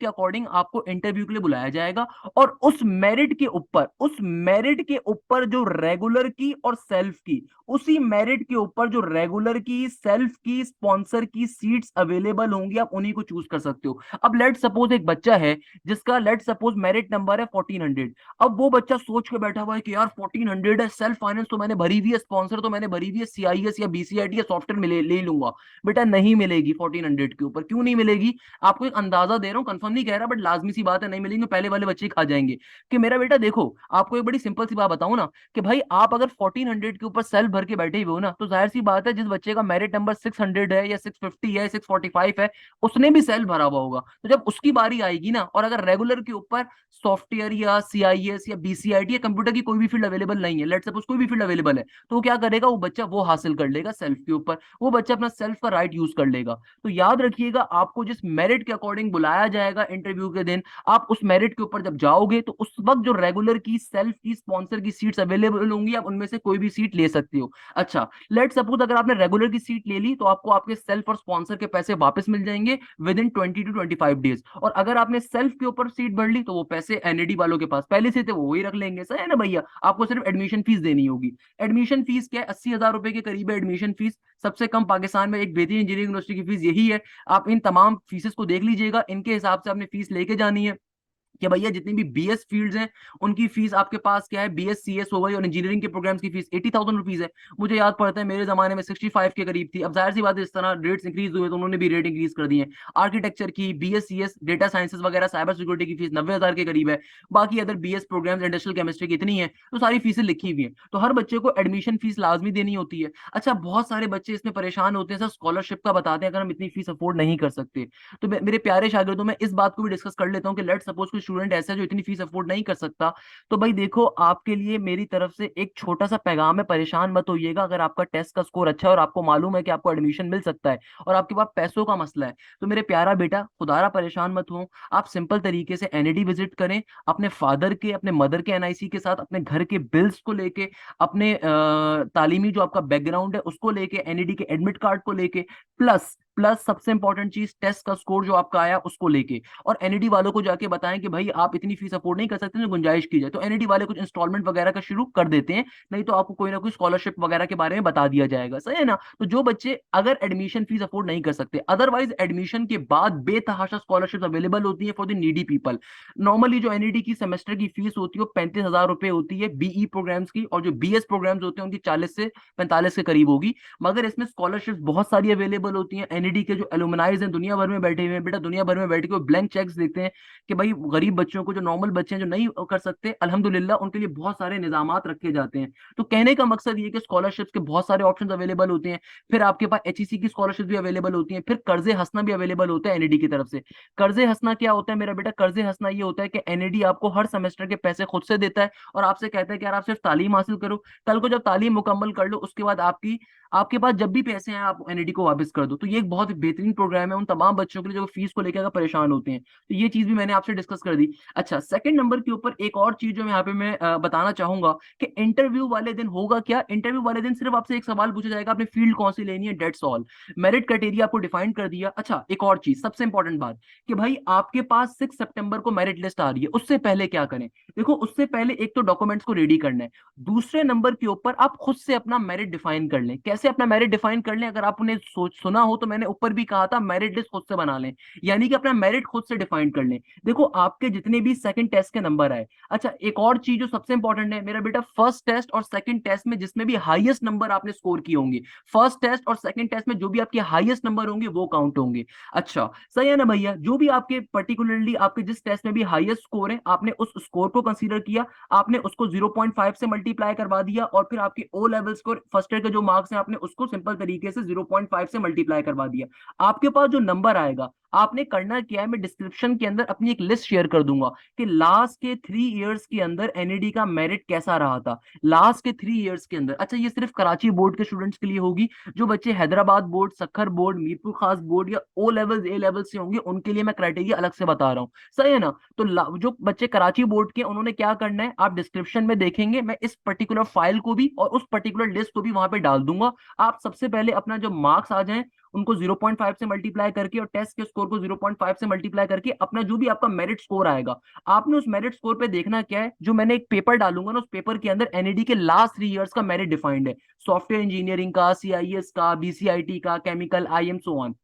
Speaker 1: अकॉर्डिंग आपको इंटरव्यू के लिए बुलाया जाएगा। और उस मेरिट के ऊपर जो रेगुलर की और सेल्फ की, उसी मेरिट के ऊपर जो रेगुलर की, सेल्फ की, स्पॉन्सर की सीट्स अवेलेबल होंगी, आप उन्हीं को चूज कर सकते हो। अब लेट सपोज एक बच्चा है जिसका लेट सपोज मेरिट नंबर है 1400। अब वो बच्चा सोच के बैठा हुआ है कि यार 1400 है, सेल्फ फाइनेंस तो मैंने भरी हुई है, स्पॉन्सर तो मैंने भरी हुई है, सीआईएस या बीसीआईटी या सॉफ्टवेयर में ले लूंगा। बेटा नहीं मिलेगी 1400 के ऊपर। क्यों नहीं मिलेगी? आपको एक अंदाजा दे रहा हूँ, कंफर्म नहीं कह रहा, बट लाजमी सी बात है नहीं मिलेंगे। पहले वाले बच्चे खा जाएंगे कि मेरा बेटा देखो, आपको एक बड़ी सिंपल सी बात बताऊं ना, कि भाई आप अगर 1400 के ऊपर सेल्फ भर के बैठे हुए हो ना, तो जाहिर सी बात है जिस बच्चे का मेरिट नंबर 600 है या 650 है, 645 है, उसने भी सेल्फ भरा हुआ होगा। तो जब उसकी बारी आएगी ना, और अगर रेगुलर के ऊपर सॉफ्टवेयर या सीआईएस या बीसीआईटी या कंप्यूटर की कोई भी फील्ड अवेलेबल नहीं है, लेट्स सपोज कोई भी फील्ड अवेलेबल है, तो वो क्या करेगा, वो बच्चा वो हासिल कर लेगा सेल्फ के ऊपर। वो बच्चा अपना सेल्फ का राइट यूज कर लेगा। तो याद रखिएगा, आपको जिस मेरिट के अकॉर्डिंग बुलाया जाएगा इंटरव्यू के दिन, आप उस मेरिट के ऊपर जब जाओगे तो उस वक्त जो रेगुलर की, सेल्फ की, स्पॉन्सर की सीट्स अवेलेबल होंगी, आप उनमें से कोई भी सीट ले सकते हो। अच्छा, लेट सपोज अगर आपने रेगुलर की सीट ले ली तो आपको आपके सेल्फ और स्पॉन्सर के पैसे वापस मिल जाएंगे विद इन 20 to 25 डेज। और अगर आपने सेल्फ के ऊपर सीट भर ली तो वो पैसे एनईडी वालों के पास पहले से थे, वो वही रख लेंगे। सही है ना भैया? आपको सिर्फ एडमिशन फीस देनी होगी। एडमिशन फीस क्या है? 80,000 रुपए के करीब है एडमिशन फीस। सबसे कम पाकिस्तान में एक बेहतरीन इंजीनियरिंग यूनिवर्सिटी की फीस यही है। आप इन तमाम फीसेस को देख लीजिएगा, इनके हिसाब से आपने फीस लेके जानी है। कि भैया जितनी भी बीएस फील्ड्स हैं उनकी फीस आपके पास क्या है, बीएस सीएस हो गई और इंजीनियरिंग के प्रोग्राम्स की फीस 80,000 रुपीज है। मुझे याद पड़ता है मेरे जमाने में 65 के करीब थी। अब जाहिर सी बात है, इस तरह रेट्स इंक्रीज हुए तो उन्होंने भी रेट इंक्रीज कर दिए। आर्किटेक्चर की, बीएस सीएस, डेटा साइंसेस वगैरह, साइबर सिक्योरिटी की फीस 90,000 के करीब है। बाकी other BS programmes, industrial chemistry की इतनी है, तो सारी फीसें लिखी हुई हैं। तो हर बच्चे को एडमिशन फीस लाजमी देनी होती है। अच्छा, बहुत सारे बच्चे इसमें परेशान होते हैं, सर स्कॉलरशिप का बताते हैं अगर हम इतनी फीस अफोर्ड नहीं कर सकते। तो मेरे प्यारे शागिर्दों, मैं इस बात को भी डिस्कस कर लेता हूँ कि लेट सपोज कोई स्टूडेंट ऐसा है जो इतनी फीस अफोर्ड नहीं कर सकता। तो भाई देखो, आपके लिए मेरी तरफ से एक छोटा सा पैगाम है, परेशान मत होइएगा। अगर आपका टेस्ट का स्कोर अच्छा है और आपको मालूम है कि आपको एडमिशन मिल सकता है और आपके पास पैसों का मसला है, तो मेरे प्यारा बेटा खुदारा परेशान मत हो। आप सिंपल तरीके से एनईडी विजिट करें, अपने फादर के, अपने मदर के एनआईसी के साथ, अपने घर के बिल्स को लेके, अपने तालीमी जो आपका बैकग्राउंड है उसको लेके, एनईडी के एडमिट कार्ड को लेके, प्लस प्लस सबसे इंपॉर्टेंट चीज टेस्ट का स्कोर जो आपका आया उसको लेके। और एनईडी वालों को जाके बताएं कि भाई आप इतनी फीस अफोर्ड नहीं कर सकते, तो गुंजाइश की जाए। तो एनईडी वाले कुछ इंस्टॉलमेंट वगैरह का शुरू कर देते हैं, नहीं तो आपको कोई ना कोई स्कॉलरशिप वगैरह के बारे में बता दिया जाएगा। सही है ना? तो जो बच्चे अगर एडमिशन फीस अफोर्ड नहीं कर सकते, अदरवाइज एडमिशन के बाद बेतहाशा स्कॉलरशिप अवेलेबल होती है for the needy people. Normally जो एनईडी की सेमेस्टर की फीस होती है वो 35,000 रुपए होती है बीई प्रोग्राम्स की, और जो बीएस प्रोग्राम्स होते हैं उनकी 40 से 45 के करीब होगी। मगर इसमें स्कॉलरशिप बहुत सारी अवेलेबल होती हैं। एनईडी के जो एलुमनाइज हैं दुनिया भर में बैठे हुए हैं, बेटा दुनिया भर में बैठ के वो ब्लैंक चेक्स देखते हैं कि भाई गरीब बच्चों को, जो नॉर्मल बच्चे हैं जो नहीं कर सकते, अल्हम्दुलिल्लाह उनके लिए बहुत सारे निजामात रखे जाते हैं। तो कहने का मकसद ये कि स्कॉलरशिप्स के बहुत सारे ऑप्शन अवेलेबल होते हैं। फिर आपके पास एचईसी की स्कॉलरशिप भी अवेलेबल होती है। फिर कर्जे हंसना भी अवेलेबल होता है एनईडी की तरफ से। कर्जे हंसना क्या होता है मेरा बेटा? कर्जे हंसना ये होता है कि एनईडी आपको हर सेमेस्टर के पैसे खुद से देता है और आपसे कहता है कि यार आप सिर्फ तालीम हासिल करो, कल को जब तालीम मुकम्मल कर लो उसके बाद आपके पास जब भी पैसे हैं आप एनईडी को वापस कर दो। तो ये एक बहुत ही बेहतरीन प्रोग्राम है उन तमाम बच्चों के लिए जो फीस को लेकर अगर परेशान होते हैं। तो ये चीज भी मैंने आपसे डिस्कस कर दी। अच्छा, सेकंड नंबर के ऊपर एक और चीज जो यहाँ पे मैं बताना चाहूंगा कि इंटरव्यू वाले दिन होगा क्या। इंटरव्यू वाले दिन सिर्फ आपसे एक सवाल पूछा जाएगा, आपने फील्ड कौन सी लेनी है, डेट्स ऑल। मेरिट क्राइटेरिया आपको डिफाइन कर दिया। अच्छा, एक और चीज सबसे इंपॉर्टेंट बात, कि भाई आपके पास 6 सितंबर को मेरिट लिस्ट आ रही है, उससे पहले क्या करें? देखो, उससे पहले एक तो डॉक्यूमेंट्स को रेडी करना है, दूसरे नंबर के ऊपर आप खुद से अपना मेरिट डिफाइन कर लें। कैसे अपना मेरिट डिफाइन कर लें? अगर आपने सुना हो तो मैंने ऊपर भी कहा था, मेरिट लिस्ट खुद से बना लें, यानी कि अपना मेरिट खुद से डिफाइन कर लें। देखो, आपके जितने भी सेकंड टेस्ट के नंबर आए। अच्छा, एक और चीज जो सबसे इंपॉर्टेंट है मेरा बेटा, फर्स्ट टेस्ट और सेकंड टेस्ट में जिसमें भी हाईएस्ट नंबर आपने स्कोर किए होंगे, फर्स्ट टेस्ट और सेकंड टेस्ट में जो भी आपके हाईएस्ट नंबर होंगे वो काउंट होंगे। अच्छा, सही है ना भैया? जो भी आपके पर्टिकुलरली आपके जिस टेस्ट में भी हाईएस्ट स्कोर है, आपने उस स्कोर को कंसीडर किया, आपने उसको 0.5 से मल्टीप्लाई करवा दिया, और फिर आपके O level score first year के जो मार्क्स हैं आपने उसको सिंपल तरीके से 0.5 से मल्टीप्लाई करवा दिया। आपके पास जो नंबर आएगा, आपने करना क्या है, मैं डिस्क्रिप्शन के अंदर अपनी एक लिस्ट शेयर कर दूंगा कि लास्ट के 3 इयर्स के अंदर एनईडी का मेरिट कैसा रहा था, लास्ट के 3 इयर्स के अंदर। अच्छा, ये सिर्फ कराची बोर्ड के स्टूडेंट्स के लिए होगी। जो बच्चे हैदराबाद बोर्ड, सक्खर बोर्ड, मीरपुर खास बोर्ड या ओ लेवल ए लेवल से होंगे उनके लिए मैं क्राइटेरिया अलग से बता रहा हूँ। सही है ना? तो जो बच्चे कराची बोर्ड के, उन्होंने क्या करना है, आप डिस्क्रिप्शन में देखेंगे, मैं इस पर्टिकुलर फाइल को भी और उस पर्टिकुलर लिस्ट को भी वहां पे डाल दूंगा। आप सबसे पहले अपना जो मार्क्स आ जाए उनको 0.5 से मल्टीप्लाई करके और टेस्ट के स्कोर को 0.5 से मल्टीप्लाई करके अपना जो भी आपका मेरिट स्कोर आएगा, आपने उस मेरिट स्कोर पे देखना क्या है, जो मैंने एक पेपर डालूंगा ना, उस पेपर के अंदर एनईडी के लास्ट 3 इयर्स का मेरिट डिफाइंड है, सॉफ्टवेयर इंजीनियरिंग का, सीआईएस का, बीसीआईटी का, केमिकल, आईएम, सो ऑन।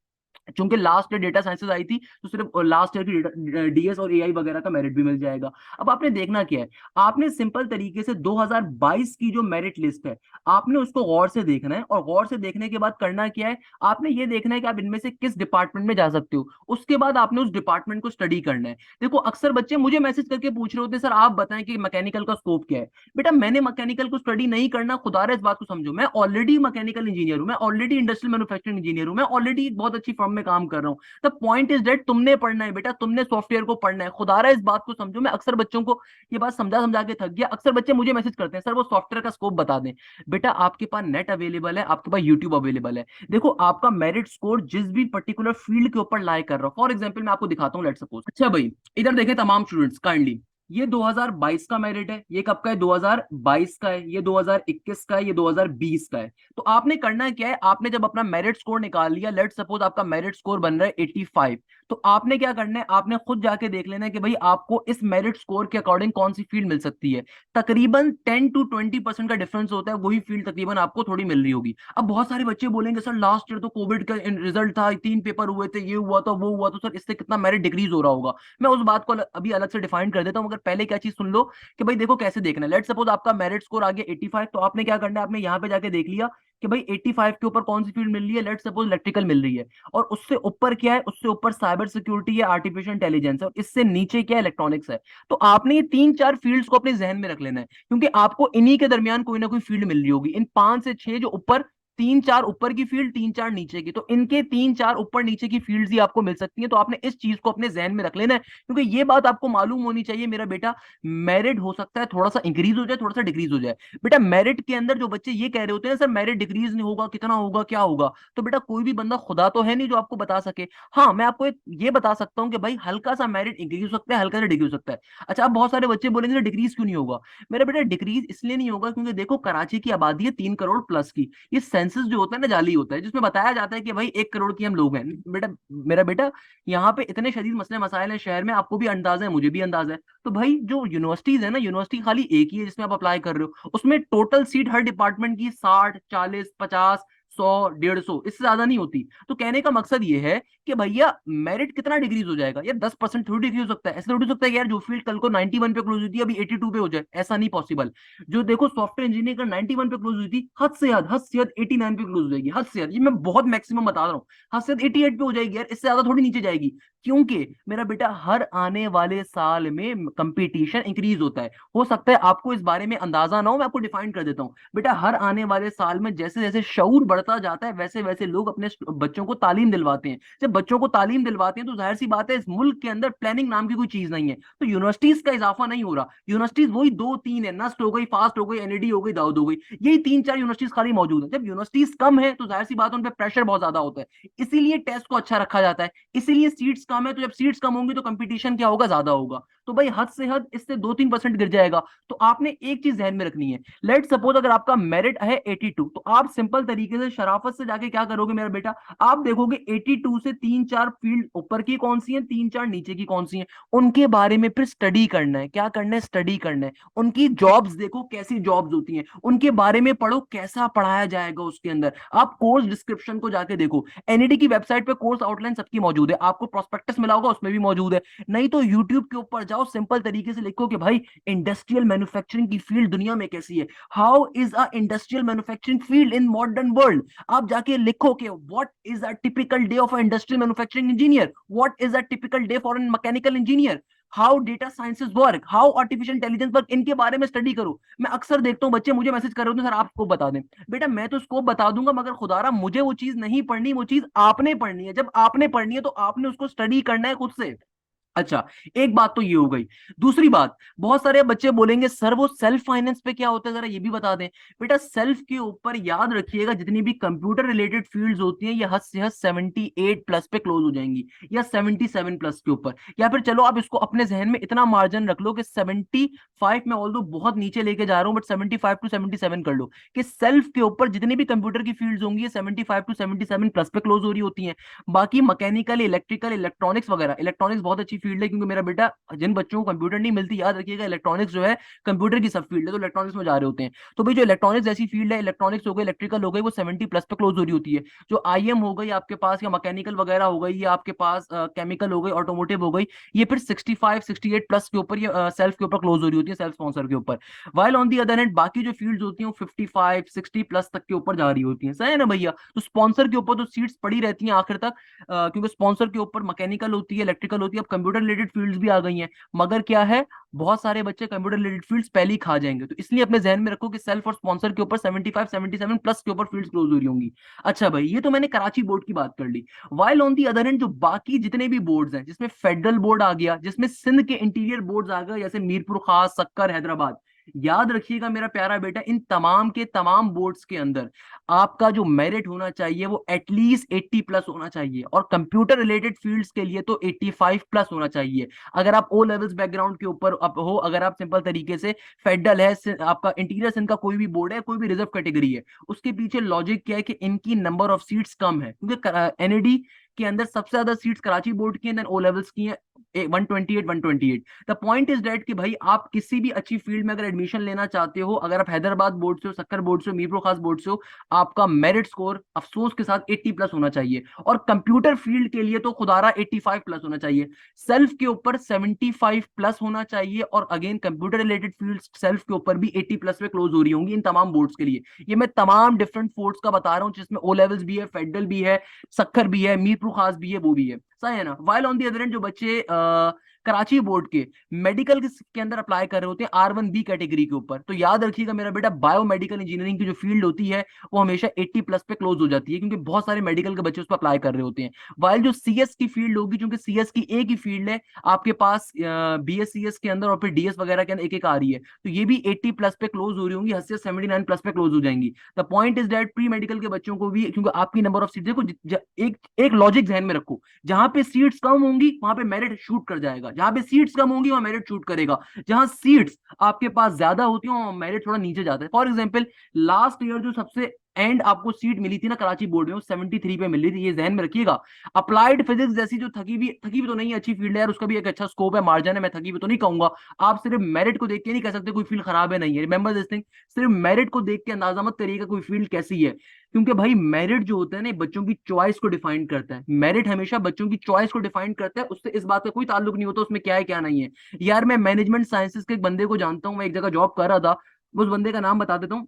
Speaker 1: चूंकि लास्ट ईयर डेटा साइंसेस आई थी तो सिर्फ लास्ट ईयर की डीएस और एआई वगैरह का मेरिट भी मिल जाएगा। अब आपने देखना क्या है, आपने सिंपल तरीके से 2022 की जो मेरिट लिस्ट है आपने उसको गौर से देखना है, और गौर से देखने के बाद करना क्या है, आपने ये देखना है कि आप इनमें से किस डिपार्टमेंट में जा सकते हो। उसके बाद आपने उस डिपार्टमेंट को स्टडी करना है। देखो, अक्सर बच्चे मुझे मैसेज करके पूछ रहे होते हैं, सर आप बताएं कि मैकेनिकल का स्कोप क्या है। बेटा, मैंने मैकेनिकल को स्टडी नहीं करना, खुदारा इस बात को समझो, मैं ऑलरेडी मैकेनिकल इंजीनियर हूं, मैं ऑलरेडी इंडस्ट्रियल मैन्युफैक्चरिंग इंजीनियर हूं, मैं ऑलरेडी बहुत अच्छी फर्म में काम कर रहा हूं। द पॉइंट इज दैट तुमने पढ़ना है बेटा, तुमने सॉफ्टवेयर को पढ़ना है। खुदारा इस बात को समझो, मैं अक्सर बच्चों को ये बात समझा समझा के थक गया। अक्सर बच्चे मुझे मैसेज करते हैं, सर वो सॉफ्टवेयर का स्कोप बता दें। बेटा, आपके पास नेट अवेलेबल है, आपके पास यूट्यूब अवेलेबल है। देखो, आपका मेरिट स्कोर जिस भी पर्टिकुलर फील्ड के ऊपर लाई कर रहा हूं, फॉर एग्जाम्पल मैं आपको दिखाता हूँ, लेट सपोज। अच्छा भाई, इधर देखें तमाम स्टूडेंट्स काइंडली, ये 2022 का मेरिट है, ये कब का है, 2022 का है, ये 2021 का है, ये 2020 का है। तो आपने करना क्या है, आपने जब अपना मेरिट स्कोर निकाल लिया, लेट सपोज आपका मेरिट स्कोर बन रहा है 85, तो आपने क्या करना है, आपने खुद जाके देख लेना है कि भाई आपको इस मेरिट स्कोर के अकॉर्डिंग कौन सी फील्ड मिल सकती है। तकरीबन 10 to 20% का डिफरेंस होता है, वही फील्ड तकरीबन आपको थोड़ी मिल रही होगी। अब बहुत सारे बच्चे बोलेंगे सर लास्ट ईयर तो कोविड का रिजल्ट था, 3 पेपर हुए थे, ये हुआ था वो हुआ, तो सर इससे कितना मेरिट डिक्रीज हो रहा होगा। मैं उस बात को अभी अलग से डिफाइन कर देता हूँ, मगर पहले क्या चीज सुन लो कि भाई देखो कैसे देखना है। लेट सपोज आपका मेरिट स्कोर आ गया 85, तो आपने क्या करना है, आपने यहाँ पे जाके देख लिया कि भाई 85 के ऊपर कौन सी फील्ड मिल रही है, लेट सपोज इलेक्ट्रिकल मिल रही है, और उससे ऊपर क्या है, उससे ऊपर साइबर सिक्योरिटी है, आर्टिफिशियल इंटेलिजेंस है, और इससे नीचे क्या है, इलेक्ट्रॉनिक्स है। तो आपने ये 3 4 फील्ड्स को अपने जहन में रख लेना है, क्योंकि आपको इन्हीं के दरमियान कोई ना कोई फील्ड मिल रही होगी, इन 5 से 6 जो ऊपर, 3 4 ऊपर की फील्ड, 3 4 नीचे की, तो इनके 3 4 ऊपर नीचे की फील्ड्स ही आपको मिल सकती हैं। तो आपने इस चीज को अपने जहन में रख लेना है, क्योंकि ये बात आपको मालूम होनी चाहिए मेरा बेटा, मेरिट हो सकता है थोड़ा सा इंक्रीज हो जाए, थोड़ा सा डिक्रीज हो जाए। बेटा मेरिट के अंदर जो बच्चे ये कह रहे होते हैं सर मेरिट डिक्रीज नहीं होगा, कितना होगा, क्या होगा, तो बेटा कोई भी बंदा खुदा तो है नहीं जो आपको बता सके। हाँ मैं आपको एक ये बता सकता हूँ कि भाई हल्का सा मेरिट इंक्रीज हो सकता है, हल्का सा डिक्रीज हो सकता है। अच्छा, अब बहुत सारे बच्चे बोलेंगे डिक्रीज क्यों नहीं होगा। मेरा बेटा डिक्रीज इसलिए नहीं होगा क्योंकि देखो कराची की आबादी है 3 करोड़ प्लस की, ये सेंसस जो होता है ना जाली होता है, जिसमें बताया जाता है कि भाई 1 करोड़ की हम लोग हैं। बेटा मेरा बेटा, यहाँ पे इतने शदीद मसले मसाइल हैं शहर में, आपको भी अंदाजा है, मुझे भी अंदाजा है। तो भाई जो यूनिवर्सिटीज है ना, यूनिवर्सिटी खाली एक ही है जिसमें आप अप्लाई कर रहे हो, उसमें टोटल सीट हर डिपार्टमेंट की 60 40 50 100 150, इससे ज्यादा नहीं होती। तो कहने का मकसद ये है कि भैया मेरिट कितना डिक्रीज हो जाएगा यार, 10% थोड़ी डिक्रीज हो सकता है, ऐसा थोड़ी हो सकता है कि यार जो फील्ड कल को 91 पे क्लोज हुई थी अभी 82 पे हो जाए, ऐसा नहीं पॉसिबल। जो देखो सॉफ्टवेयर इंजीनियर का 91 पे क्लोज हुई थी, हद से हद 89 पे क्लोज हो जाएगी, हद से हद, ये मैं बहुत मैक्सिमम बता रहा हूँ, हद से हद 88 पे हो जाएगी यार, इससे ज्यादा थोड़ी नीचे जाएगी। क्योंकि मेरा बेटा हर आने वाले साल में कंपटीशन इंक्रीज होता है। हो सकता है आपको इस बारे में अंदाजा ना हो, मैं आपको डिफाइन कर देता हूँ। बेटा हर आने वाले साल में जैसे जैसे शऊर बढ़ता जाता है, वैसे वैसे लोग अपने बच्चों को तालीम दिलवाते हैं। जब बच्चों को तालीम दिलवाते हैं तो जाहिर सी बात है इस मुल्क के अंदर प्लानिंग नाम की कोई चीज नहीं है, तो यूनिवर्सिटीज का इजाफा नहीं हो रहा। यूनिवर्सिटीज वही 2 3 है, नस्ट हो गई, फास्ट हो गई, एनईडी हो गई, दाऊद हो गई, यही 3 4 यूनिवर्सिटीज खाली मौजूद है। जब यूनिवर्सिटीज कम है तो जाहिर सी बात है उन पर प्रेशर बहुत ज्यादा होता है, इसीलिए टेस्ट को अच्छा रखा जाता है, इसीलिए सीट्स कम है। तो जब सीट्स कम होंगी तो कंपटीशन क्या होगा, ज्यादा होगा। तो भाई हद से हद इससे 2 3% गिर जाएगा। तो आपने एक चीज ध्यान में रखनी है, लेट सपोज अगर आपका मेरिट है 82, तो आप सिंपल तरीके से शराफत से जाके क्या करोगे मेरा बेटा, आप देखोगे 82 से 3 4 फील्ड ऊपर की कौन सी है, 3 4 नीचे की कौन सी है, उनके बारे में फिर स्टडी करना है। क्या करना है, स्टडी करना है। उनकी जॉब्स देखो कैसी जॉब्स होती हैं, उनके बारे में पढ़ो कैसा पढ़ाया जाएगा उसके अंदर। आप कोर्स डिस्क्रिप्शन को जाके देखो, एनईडी की वेबसाइट पे कोर्स आउटलाइन सबकी मौजूद है, आपको प्रोस्पेक्टस मिला होगा उसमें भी मौजूद है। नहीं तो यूट्यूब के ऊपर जाओ, सिंपल तरीके से लिखो कि भाई इंडस्ट्रियल मैन्युफैक्चरिंग की फील्ड दुनिया में कैसी है, how is a industrial manufacturing field in modern world. आप जाके लिखो कि what is a typical day of a industrial manufacturing engineer, what is a typical day for an mechanical engineer, how data sciences work, how artificial intelligence work, इनके बारे में स्टडी करो। मैं अक्सर देखता हूँ बच्चे मुझे मैसेज कर रहे होते हैं सर आप स्कोप बता दें। बेटा मैं तो स्कोप बता दूंगा, मगर खुदारा मुझे वो चीज नहीं पढ़नी, वो चीज आपने पढ़नी है। जब आपने पढ़नी है तो आपने उसको स्टडी करना है खुद से। अच्छा, एक बात तो ये हो गई। दूसरी बात, बहुत सारे बच्चे बोलेंगे सर वो सेल्फ फाइनेंस पे क्या होता है, जरा ये भी बता दें। बेटा सेल्फ के ऊपर याद रखिएगा जितनी भी कंप्यूटर रिलेटेड फील्ड्स होती हैं ये हद से हद 78 प्लस पे क्लोज हो जाएंगी, या 77 प्लस के ऊपर। या फिर चलो आप इसको अपने जहन में इतना मार्जिन रख लो कि 75 में, ऑल्दो बहुत नीचे लेके जा रहा हूं बट 75 to 77 कर लो, कि सेल्फ के ऊपर जितनी भी कंप्यूटर की फील्ड्स होंगी ये 75 to 77 प्लस पे क्लोज हो रही होती हैं। बाकी मैकेनिकल, इलेक्ट्रिकल, इलेक्ट्रॉनिक्स वगैरह, इलेक्ट्रॉनिक्स बहुत अच्छी फील्ड है, क्योंकि मेरा बेटा जिन बच्चों को कंप्यूटर नहीं मिलती, याद रखिएगा इलेक्ट्रॉनिक्स जो है कंप्यूटर की सब फील्ड है, तो इलेक्ट्रॉनिक्स में जा रहे होते हैं। तो भाई जो इलेक्ट्रॉनिक्स जैसी फील्ड है, इलेक्ट्रॉनिक्स हो गई, इलेक्ट्रिकल हो गई, वो 70 प्लस पे क्लोज हो रही होती है। जो आईएम हो गई आपके पास, या मैकेनिकल वगैरह हो गई, या आपके पास केमिकल हो गई, ऑटोमोटिव हो गई, ये फिर 65 68 प्लस के ऊपर, ये सेल्फ के ऊपर क्लोज हो रही होती है, सेल्फ स्पॉन्सर के ऊपर। While on the other hand बाकी जो फील्ड्स होती हैं वो 55 60 प्लस तक के ऊपर जा रही होती हैं, सही है ना भैया। तो स्पॉन्सर के ऊपर तो सीट्स पड़ी रहती हैं आखिर तक, क्योंकि स्पॉन्सर के ऊपर मैकेनिकल होती है, इलेक्ट्रिकल होती है, अब कंप्यूटर रिलेटेड फील्ड्स भी आ गई हैं। मगर क्या है, बहुत सारे बच्चे कंप्यूटर रिलेटेड फील्ड्स पहले ही खा जाएंगे, तो इसलिए अपने जहन में रखो कि सेल्फ और स्पॉन्सर के ऊपर 75 77 प्लस के ऊपर फील्ड्स क्लोज हो रही होंगी। अच्छा भाई, ये तो मैंने कराची बोर्ड की बात कर ली। While on the other hand जो बाकी जितने भी बोर्ड्स हैं, जिसमें फेडरल बोर्ड आ गया, जिसमें सिंध के इंटीरियर बोर्ड्स आ गए, जैसे मीरपुर खास, सक्कर, हैदराबाद, याद रखिएगा मेरा प्यारा बेटा, इन तमाम के तमाम बोर्ड्स के अंदर आपका जो मेरिट होना चाहिए वो एटलीस्ट 80 प्लस होना चाहिए, और कंप्यूटर रिलेटेड फील्ड्स के लिए तो 85 प्लस होना चाहिए। अगर आप ओ लेवल्स बैकग्राउंड के ऊपर हो, अगर आप सिंपल तरीके से फेडरल है, आपका इंटीरियर सिंध का कोई भी बोर्ड है, कोई भी रिजर्व कैटेगरी है, उसके पीछे लॉजिक क्या है कि इनकी नंबर ऑफ सीट्स कम है, क्योंकि एनईडी के अंदर सबसे ज्यादा सीट्स कराची बोर्ड की है, देन ओ लेवल्स की है 128 द पॉइंट इज डेट कि भाई आप किसी भी अच्छी फील्ड में अगर एडमिशन लेना चाहते हो, अगर आप हैदराबाद बोर्ड से हो, सक्कर बोर्ड से हो, मीरपुर खास बोर्ड से हो, आपका मेरिट स्कोर अफसोस के साथ 80 प्लस होना चाहिए, और कंप्यूटर फील्ड के लिए तो खुदारा 85 प्लस होना चाहिए। सेल्फ के ऊपर 75 प्लस होना चाहिए, और again computer related field self के ऊपर भी 80 प्लस में क्लोज हो रही होंगी इन तमाम बोर्ड्स के लिए। ये मैं तमाम डिफरेंट बोर्ड्स का बता रहा हूँ, जिसमें ओ लेवल्स भी है, फेडरल भी है, सक्कर भी है, मीरपुर खास भी है, वो भी है, सही है ना। While on the other and जो बच्चे कराची बोर्ड के मेडिकल के अंदर अप्लाई कर रहे होते हैं R1B कैटेगरी के ऊपर, तो याद रखिएगा मेरा बेटा, बायोमेडिकल इंजीनियरिंग की जो फील्ड होती है वो हमेशा 80 प्लस पे क्लोज हो जाती है, क्योंकि बहुत सारे मेडिकल के बच्चे उस पर अप्लाई कर रहे होते हैं। वाइल जो CS की फील्ड होगी, क्योंकि CS की एक ही फील्ड है, आपके पास BScs के अंदर और फिर DS वगैरह के अंदर एक एक आ रही है, तो ये भी 80 प्लस पे क्लोज हो रही होंगी, 80 से 79 प्लस पे क्लोज हो जाएंगी। The point is that pre medical के बच्चों को भी, क्योंकि आपकी नंबर ऑफ सीट देखो, एक एक लॉजिक ध्यान में रखो, जहां पे सीट्स कम होंगी वहां पे मेरिट शूट कर जाएगा, जहां पे सीट्स कम होंगी वहां मेरिट शूट करेगा, जहां सीट्स आपके पास ज्यादा होती हैं मेरिट थोड़ा नीचे जाता है। फॉर एग्जांपल लास्ट ईयर जो सबसे एंड आपको सीट मिली थी ना कराची बोर्ड में, वो 73 पे मिली थी, ये ध्यान में रखिएगा। अप्लाइड फिजिक्स जैसी जो थकी भी तो नहीं है, अच्छी फील्ड है यार, उसका भी एक अच्छा स्कोप है, मार्जिन है, मैं थकी भी तो नहीं कहूंगा। आप सिर्फ मेरिट को देख के नहीं कह सकते कोई फील्ड खराब है, नहीं है, रिमेंबर दिस थिंग। सिर्फ मेरिट को देख के अंदाजा मत करिएगा कोई फील्ड कैसी है, क्योंकि भाई मेरिट जो होता है ना बच्चों की चॉइस को डिफाइन करता है, मेरिट हमेशा बच्चों की चॉइस को डिफाइन करता है, उससे इस बात का कोई ताल्लुक नहीं होता उसमें क्या है क्या नहीं है। यार मैं मैनेजमेंट साइंसेस के एक बंदे को जानता हूँ, मैं एक जगह जॉब कर रहा था, उस बंदे का नाम बता देता हूँ,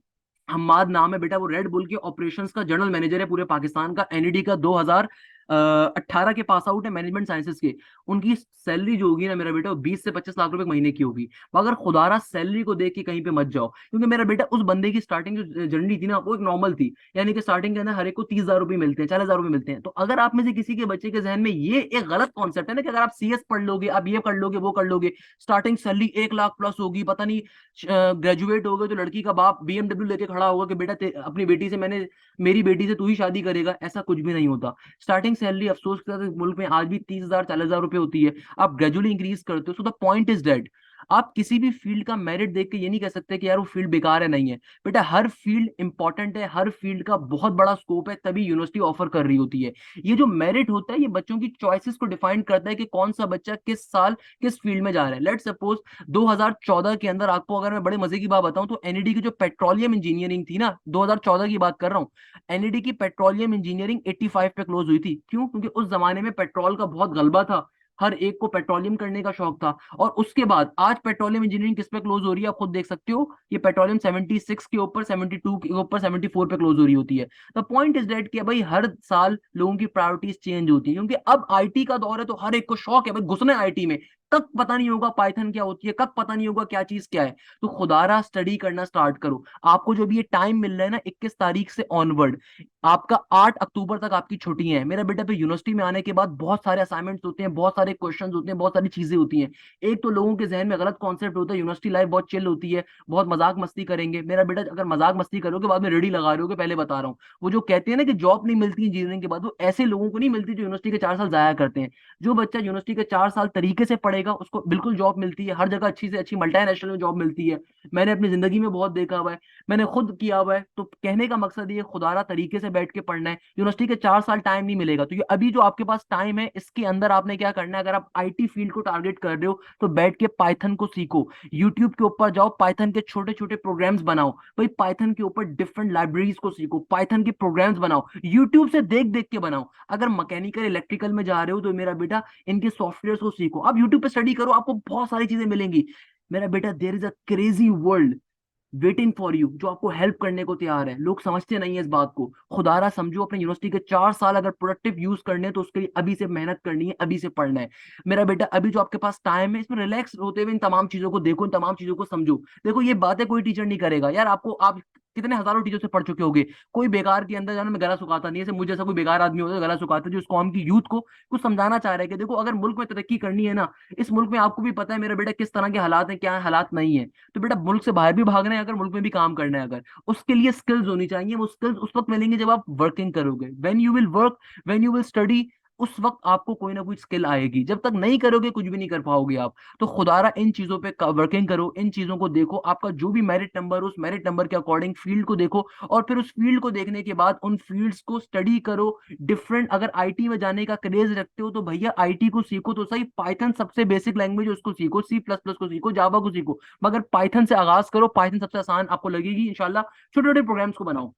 Speaker 1: हम्माद नाम है बेटा, वो रेड बुल के ऑपरेशंस का जनरल मैनेजर है पूरे पाकिस्तान का, एनईडी का 2018 के पास आउट है मैनेजमेंट साइंसेस के। उनकी सैलरी जो होगी ना मेरा बेटा, वो 20 से 25 लाख रुपए महीने की होगी। मगर खुदारा सैलरी को देख के कहीं पे मत जाओ, क्योंकि मेरा बेटा उस बंदे की स्टार्टिंग जो जर्नी थी ना वो एक नॉर्मल थी, यानी कि स्टार्टिंग के अंदर हर एक को 30,000 रुपए मिलते हैं, 40,000 रुपए मिलते हैं। तो अगर आप में से किसी के बच्चे के जहन में ये एक गलत कॉन्सेप्ट है ना कि अगर आप CS पढ़ लोगे, आप ये कर लोगे, वो कर लोगे, स्टार्टिंग सैलरी 1 लाख प्लस होगी, पता नहीं ग्रेजुएट हो गए तो लड़की का बाप BMW लेके खड़ा होगा कि बेटा अपनी बेटी से मैंने, मेरी बेटी से तू ही शादी करेगा, ऐसा कुछ भी नहीं होता। स्टार्टिंग सैलरी अफसोस के साथ इस मुल्क में आज भी 30,000 40,000 रुपए होती है, आप ग्रेजुअली इंक्रीज करते हो। So the point is that, आप किसी भी फील्ड का मेरिट देख के ये नहीं कह सकते कि यार वो फील्ड बेकार है, नहीं है बेटा, हर फील्ड इंपॉर्टेंट है, हर फील्ड का बहुत बड़ा स्कोप है, तभी यूनिवर्सिटी ऑफर कर रही होती है। ये जो मेरिट होता है ये बच्चों की चॉइसेस को डिफाइन करता है कि कौन सा बच्चा किस साल किस फील्ड में जा रहा है। लेट सपोज 2014 के अंदर आपको अगर मैं बड़े मजे की बात बताऊं, तो एनईडी की जो पेट्रोलियम इंजीनियरिंग थी ना, 2014 की बात कर रहा हूँ, एनईडी की पेट्रोलियम इंजीनियरिंग 85 पे क्लोज हुई थी। क्यों? क्योंकि उस जमाने में पेट्रोल का बहुत गलबा था, हर एक को पेट्रोलियम करने का शौक था। और उसके बाद आज पेट्रोलियम इंजीनियरिंग किस पे क्लोज हो रही है, आप खुद देख सकते हो, ये पेट्रोलियम 76 के ऊपर, 72 के ऊपर, 74 पे क्लोज हो रही होती है। द पॉइंट इज डेट कि भाई हर साल लोगों की प्रायोरिटीज चेंज होती है, क्योंकि अब आईटी का दौर है, तो हर एक को शौक है भाई घुसना है आईटी में। कब पता नहीं होगा पाइथन क्या होती है, कब पता नहीं होगा क्या चीज क्या है, तो खुदारा स्टडी करना स्टार्ट करो। आपको जो भी ये टाइम मिल रहा है ना 21 तारीख से ऑनवर्ड, आपका 8 अक्टूबर तक आपकी छुट्टियां हैं मेरा बेटा। तो यूनिवर्सिटी में आने के बाद बहुत सारे असाइनमेंट्स होते हैं, बहुत सारे क्वेश्चंस होते हैं, बहुत सारी चीजें होती हैं। एक तो लोगों के जहन में गलत कॉन्सेप्ट होता है यूनिवर्सिटी लाइफ बहुत चिल होती है, बहुत मजाक मस्ती करेंगे। मेरा बेटा अगर मजाक मस्ती करोगे बाद में रेडी लगा रहे हो, पहले बता रहा हूँ। वो जो कहते हैं ना कि जॉब नहीं मिलती इंजीनियरिंग के बाद, वो ऐसे लोगों को नहीं मिलती जो यूनिवर्सिटी के 4 साल जाया करते हैं। जो बच्चा यूनिवर्सिटी के 4 साल तरीके से पढ़ेगा उसको बिल्कुल जॉब मिलती है, हर जगह अच्छी से अच्छी मल्टीनेशनल में जॉब मिलती है। मैंने अपनी जिंदगी में बहुत देखा हुआ है, मैंने खुद किया हुआ है। तो कहने का मकसद ये खुदारा तरीके से बैठ के पढ़ना है, यूनिवर्सिटी के 4 साल टाइम नहीं मिलेगा। तो ये अभी जो आपके पास टाइम है इसके अंदर आपने क्या करना है, अगर आप आईटी फील्ड को टारगेट कर रहे हो तो बैठ के पाइथन को सीखो, यूट्यूब के ऊपर जाओ, पाइथन के छोटे छोटे प्रोग्राम्स बनाओ भाई, पाइथन के ऊपर डिफरेंट लाइब्रेरीज को सीखो, पाइथन के प्रोग्राम्स बनाओ, यूट्यूब से देख देख के बनाओ। अगर मैकेनिकल इलेक्ट्रिकल में जा रहे हो तो मेरा बेटा इनके सॉफ्टवेयर को सीखो, आप यूट्यूब पे स्टडी करो, आपको बहुत सारी चीजें मिलेंगी। मेरा बेटा there is a crazy world waiting for you, जो आपको हेल्प करने को तैयार है। लोग समझते नहीं है इस बात को, खुदारा समझो अपने यूनिवर्सिटी के 4 साल अगर प्रोडक्टिव यूज करने हैं तो उसके लिए अभी से मेहनत करनी है, अभी से पढ़ना है। मेरा बेटा अभी जो आपके पास टाइम है इसमें रिलैक्स होते हुए इन तमाम चीजों को देखो, इन तमाम चीजों को समझो। देखो ये बातें कोई टीचर नहीं करेगा यार, आपको आप कितने हजारों टीचर से पढ़ चुके होगे। कोई बेकार के अंदर जाना, मैं गला सुखाता नहीं है, मुझे जैसा कोई बेकार आदमी होता है गला सुखाता है, जो इस कौम की यूथ को कुछ समझाना चाह रहा है कि देखो अगर मुल्क में तरक्की करनी है ना, इस मुल्क में आपको भी पता है मेरा बेटा किस तरह के हालात हैं, क्या हालात नहीं है, तो बेटा मुल्क से बाहर भी भागना है, अगर मुल्क में भी काम करना है, अगर उसके लिए स्किल्स होनी चाहिए। वो स्किल्स उस वक्त मिलेंगे जब आप वर्किंग करोगे, when you will work, when you will study, उस वक्त आपको कोई ना कोई स्किल आएगी। जब तक नहीं करोगे कुछ भी नहीं कर पाओगे आप। तो खुदारा इन चीजों पे वर्किंग करो, इन चीजों को देखो, आपका जो भी मेरिट नंबर, उस मेरिट नंबर के अकॉर्डिंग फील्ड को देखो, और फिर उस फील्ड को देखने के बाद उन फील्ड्स को स्टडी करो। डिफरेंट, अगर आईटी में जाने का क्रेज रखते हो तो भैया आईटी को सीखो तो सही, पाइथन सबसे बेसिक लैंग्वेज है उसको सीखो, सी प्लस प्लस को सीखो, जावा को सीखो, मगर पाइथन से आगाज करो, पाइथन सबसे आसान आपको लगेगी इंशाल्लाह। छोटे छोटे प्रोग्राम्स को बनाओ,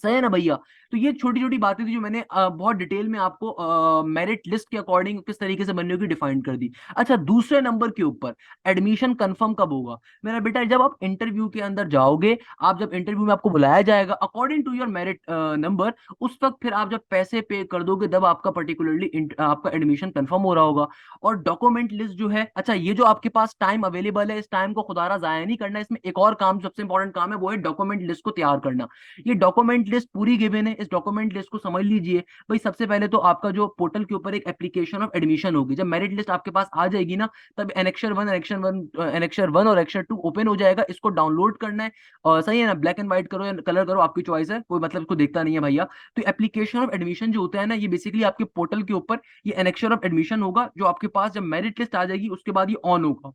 Speaker 1: सही है ना भैया। तो ये छोटी छोटी बातें थी जो मैंने बहुत डिटेल में आपको मेरिट लिस्ट के अकॉर्डिंग किस तरीके से बनने की डिफाइन कर दी। अच्छा, दूसरे नंबर के ऊपर एडमिशन कंफर्म कब होगा मेरा बेटा, जब आप इंटरव्यू के अंदर जाओगे, आप जब इंटरव्यू में आपको बुलाया जाएगा according to your merit number, उस वक्त फिर आप जब पैसे पे कर दोगे तब आपका पर्टिकुलरली आपका एडमिशन कंफर्म हो रहा होगा। और डॉक्यूमेंट लिस्ट जो है, अच्छा ये जो आपके पास टाइम अवेलेबल है, इस टाइम को खुदारा जाया नहीं करना, इसमें एक और काम सबसे इंपॉर्टेंट काम है, वो है डॉक्यूमेंट लिस्ट को तैयार करना। ये डॉक्यूमेंट लिस्ट पूरी गिवन है, इस डॉक्यूमेंट लिस्ट को समझ लीजिए भाई। सबसे पहले तो आपका जो पोर्टल के ऊपर एक एप्लीकेशन ऑफ एडमिशन होगी, जब मेरिट लिस्ट आपके पास आ जाएगी ना, तब एनेक्शर 1 और एनेक्शर 2 ओपन हो जाएगा, इसको डाउनलोड करना है। और सही है ना, ब्लैक एंड व्हाइट करो या कलर करो, आपकी चॉइस है, कोई मतलब इसको देखता नहीं है भैया। तो एप्लीकेशन ऑफ एडमिशन जो होता है ना, ये बेसिकली आपके पोर्टल के ऊपर ये एनेक्शर ऑफ एडमिशन होगा, जो आपके पास जब मेरिट लिस्ट आ जाएगी उसके बाद ये ऑन होगा।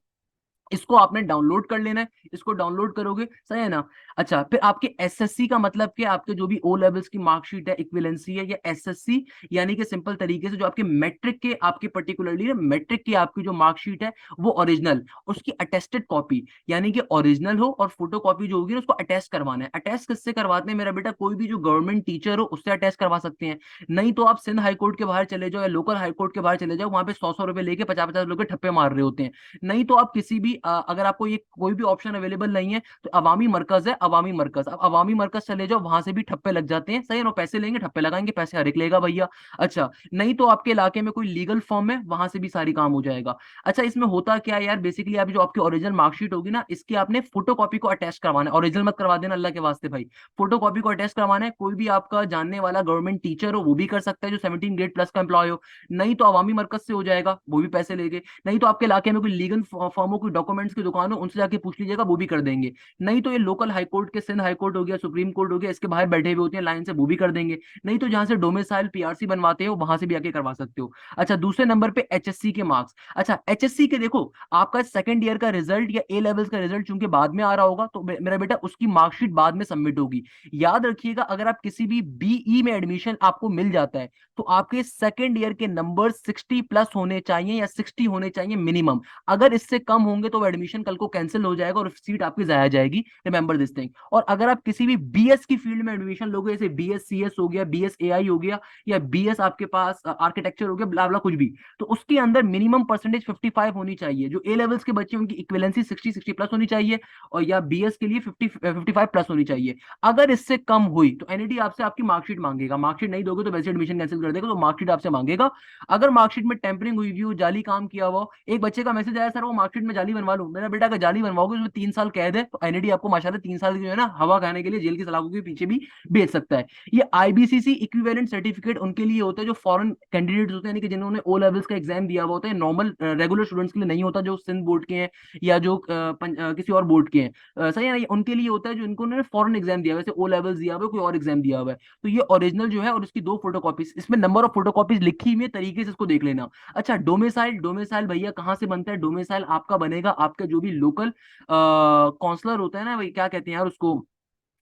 Speaker 1: इसको आपने डाउनलोड कर लेना है, इसको डाउनलोड करोगे, सही है ना। अच्छा, फिर आपके एसएससी का मतलब कि आपके जो भी ओ लेवल्स की मार्कशीट है, इक्विवेलेंसी है, या एसएससी यानी कि सिंपल तरीके से जो आपके मैट्रिक के, आपके पर्टिकुलरली मैट्रिक की आपकी जो मार्कशीट है वो ओरिजिनल, उसकी अटेस्टेड कॉपी, यानी कि ओरिजिनल हो और फोटो कॉपी जो होगी ना उसको अटेस्ट करवाना है। अटेस्ट किससे करवाते हैं मेरा बेटा, कोई भी जो गवर्नमेंट टीचर हो उससे अटेस्ट करवा सकते हैं। नहीं तो आप सिंध हाईकोर्ट के बाहर चले जाओ या लोकल हाईकोर्ट के बाहर चले जाओ, वहां पे 100-100 रुपए लेके 50-50 रुपए ठप्पे मार रहे होते हैं। नहीं तो आप किसी भी अगर आपको ये कोई भी ऑप्शन अवेलेबल नहीं है तो अवामी मरकज है, अवामी मरकज, अब अवामी मरकज चले जाओ, वहां से भी ठप्पे लग जाते हैं, सही है ना, पैसे लेंगे ठप्पे लगाएंगे, पैसे हर एक लेगा भैया। अच्छा, नहीं तो आपके इलाके में कोई लीगल फॉर्म है, वहां से भी सारी काम हो जाएगा। अच्छा, इसमें होता क्या है यार, बेसिकली आप जो आपकी ओरिजिनल मार्कशीट होगी ना, इसकी आपने फोटो कॉपी को अटैच करवाना है, ओरिजिनल मत करवा देना अल्लाह के वास्ते भाई, फोटो कॉपी को अटैच करवाना है। कोई भी आपका जानने वाला गवर्नमेंट टीचर हो वो भी कर सकता है, जो 17 ग्रेड प्लस का एम्प्लॉय हो। नहीं तो अवामी मरकज से हो जाएगा, वो भी पैसे लेंगे। नहीं तो आपके इलाके में कोई लीगल फॉर्मों की डॉक्यूमेंट्स की दुकान हो, उनसे जाके पूछ लीजिएगा, वो भी कर देंगे। नहीं तो ये लोकल हाई कोर्ट के, सिंध हाई कोर्ट हो गया, सुप्रीम कोर्ट हो गया, इसके बाहर बैठे हुए होते हैं लाइन से, वो भी कर देंगे। नहीं तो जहां से डोमिसाइल पीआरसी बनवाते हो वहां से भी आके करवा सकते हो। अच्छा, दूसरे नंबर पे एचएससी के मार्क्स। अच्छा, एचएससी के देखो, आपका सेकंड ईयर का रिजल्ट या ए लेवल्स का रिजल्ट चूंकि बाद में आ रहा होगा, तो मेरा बेटा उसकी मार्कशीट बाद में सबमिट होगी। याद रखिएगा, अगर आप किसी भी बीई में एडमिशन आपको मिल जाता है तो आपके सेकंड ईयर के नंबर 60 प्लस होने चाहिए या 60 होने चाहिए मिनिमम। अगर इससे कम होंगे तो एडमिशन कल को कैंसिल हो जाएगा और सीट आपकी जाया जाएगी, रिमेंबर दिस थिंग। और अगर आप किसी भी बीएस की फील्ड में एडमिशन लोगे, जैसे बीएस सीएस हो गया, बीएस एआई हो गया, या बीएस आपके पास आर्किटेक्चर हो गया, ब्ला ब्ला कुछ भी, तो उसके अंदर मिनिमम परसेंटेज 55 होनी चाहिए। जो ए लेवल्स के बच्चे उनकी इक्विवेलेंसी 60 प्लस होनी चाहिए, और या बीएस के लिए 55 प्लस होनी चाहिए। अगर इससे कम हुई तो एनईटी आपसे आपकी मार्कशीट मांगेगा, मार्कशीट नहीं दोगे तो वैसे एडमिशन कैंसिल कर देगा, तो मार्कशीट आपसे मांगेगा। अगर मार्कशीट में टेम्परिंग हुई हुई हो, जाली काम किया हुआ हो, एक बच्चे का मैसेज आया सर वो मार्कशीट में जाली बनवा लूं, मेरा बेटा अगर जाली बनवाओगे उसमें 3 साल कैद है, तो एनईडी आपको माशाल्लाह 3 साल की जो है ना हवा खाने के लिए जेल की सलाखों के पीछे भी भेज सकता है। ये आईबीसीसी इक्विवेलेंट सर्टिफिकेट उनके लिए होता है जो फॉरेन कैंडिडेट्स होते हैं, यानी कि जिन्होंने ओ लेवल्स का एग्जाम दिया हुआ होता है, नॉर्मल रेगुलर स्टूडेंट्स के लिए नहीं होता, जो सिंध बोर्ड के हैं या जो किसी और बोर्ड के हैं, सही है ना, ये उनके लिए होता है जो इनको फॉरेन एग्जाम दिया हुआ है, जैसे ओ लेवल्स दिया हुआ है, कोई और एग्जाम दिया हुआ है। तो ये ओरिजिनल जो है और इसकी 2 फोटोकॉपीज, इसमें नंबर ऑफ फोटोकॉपीज लिखी हुई है, तरीके से इसको देख लेना। अच्छा, डोमिसाइल, डोमिसाइल भैया कहाँ से बनता है, डोमिसाइल आपका बनेगा आपके जो भी लोकल काउंसलर होता है ना भाई, क्या कहते हैं यार उसको,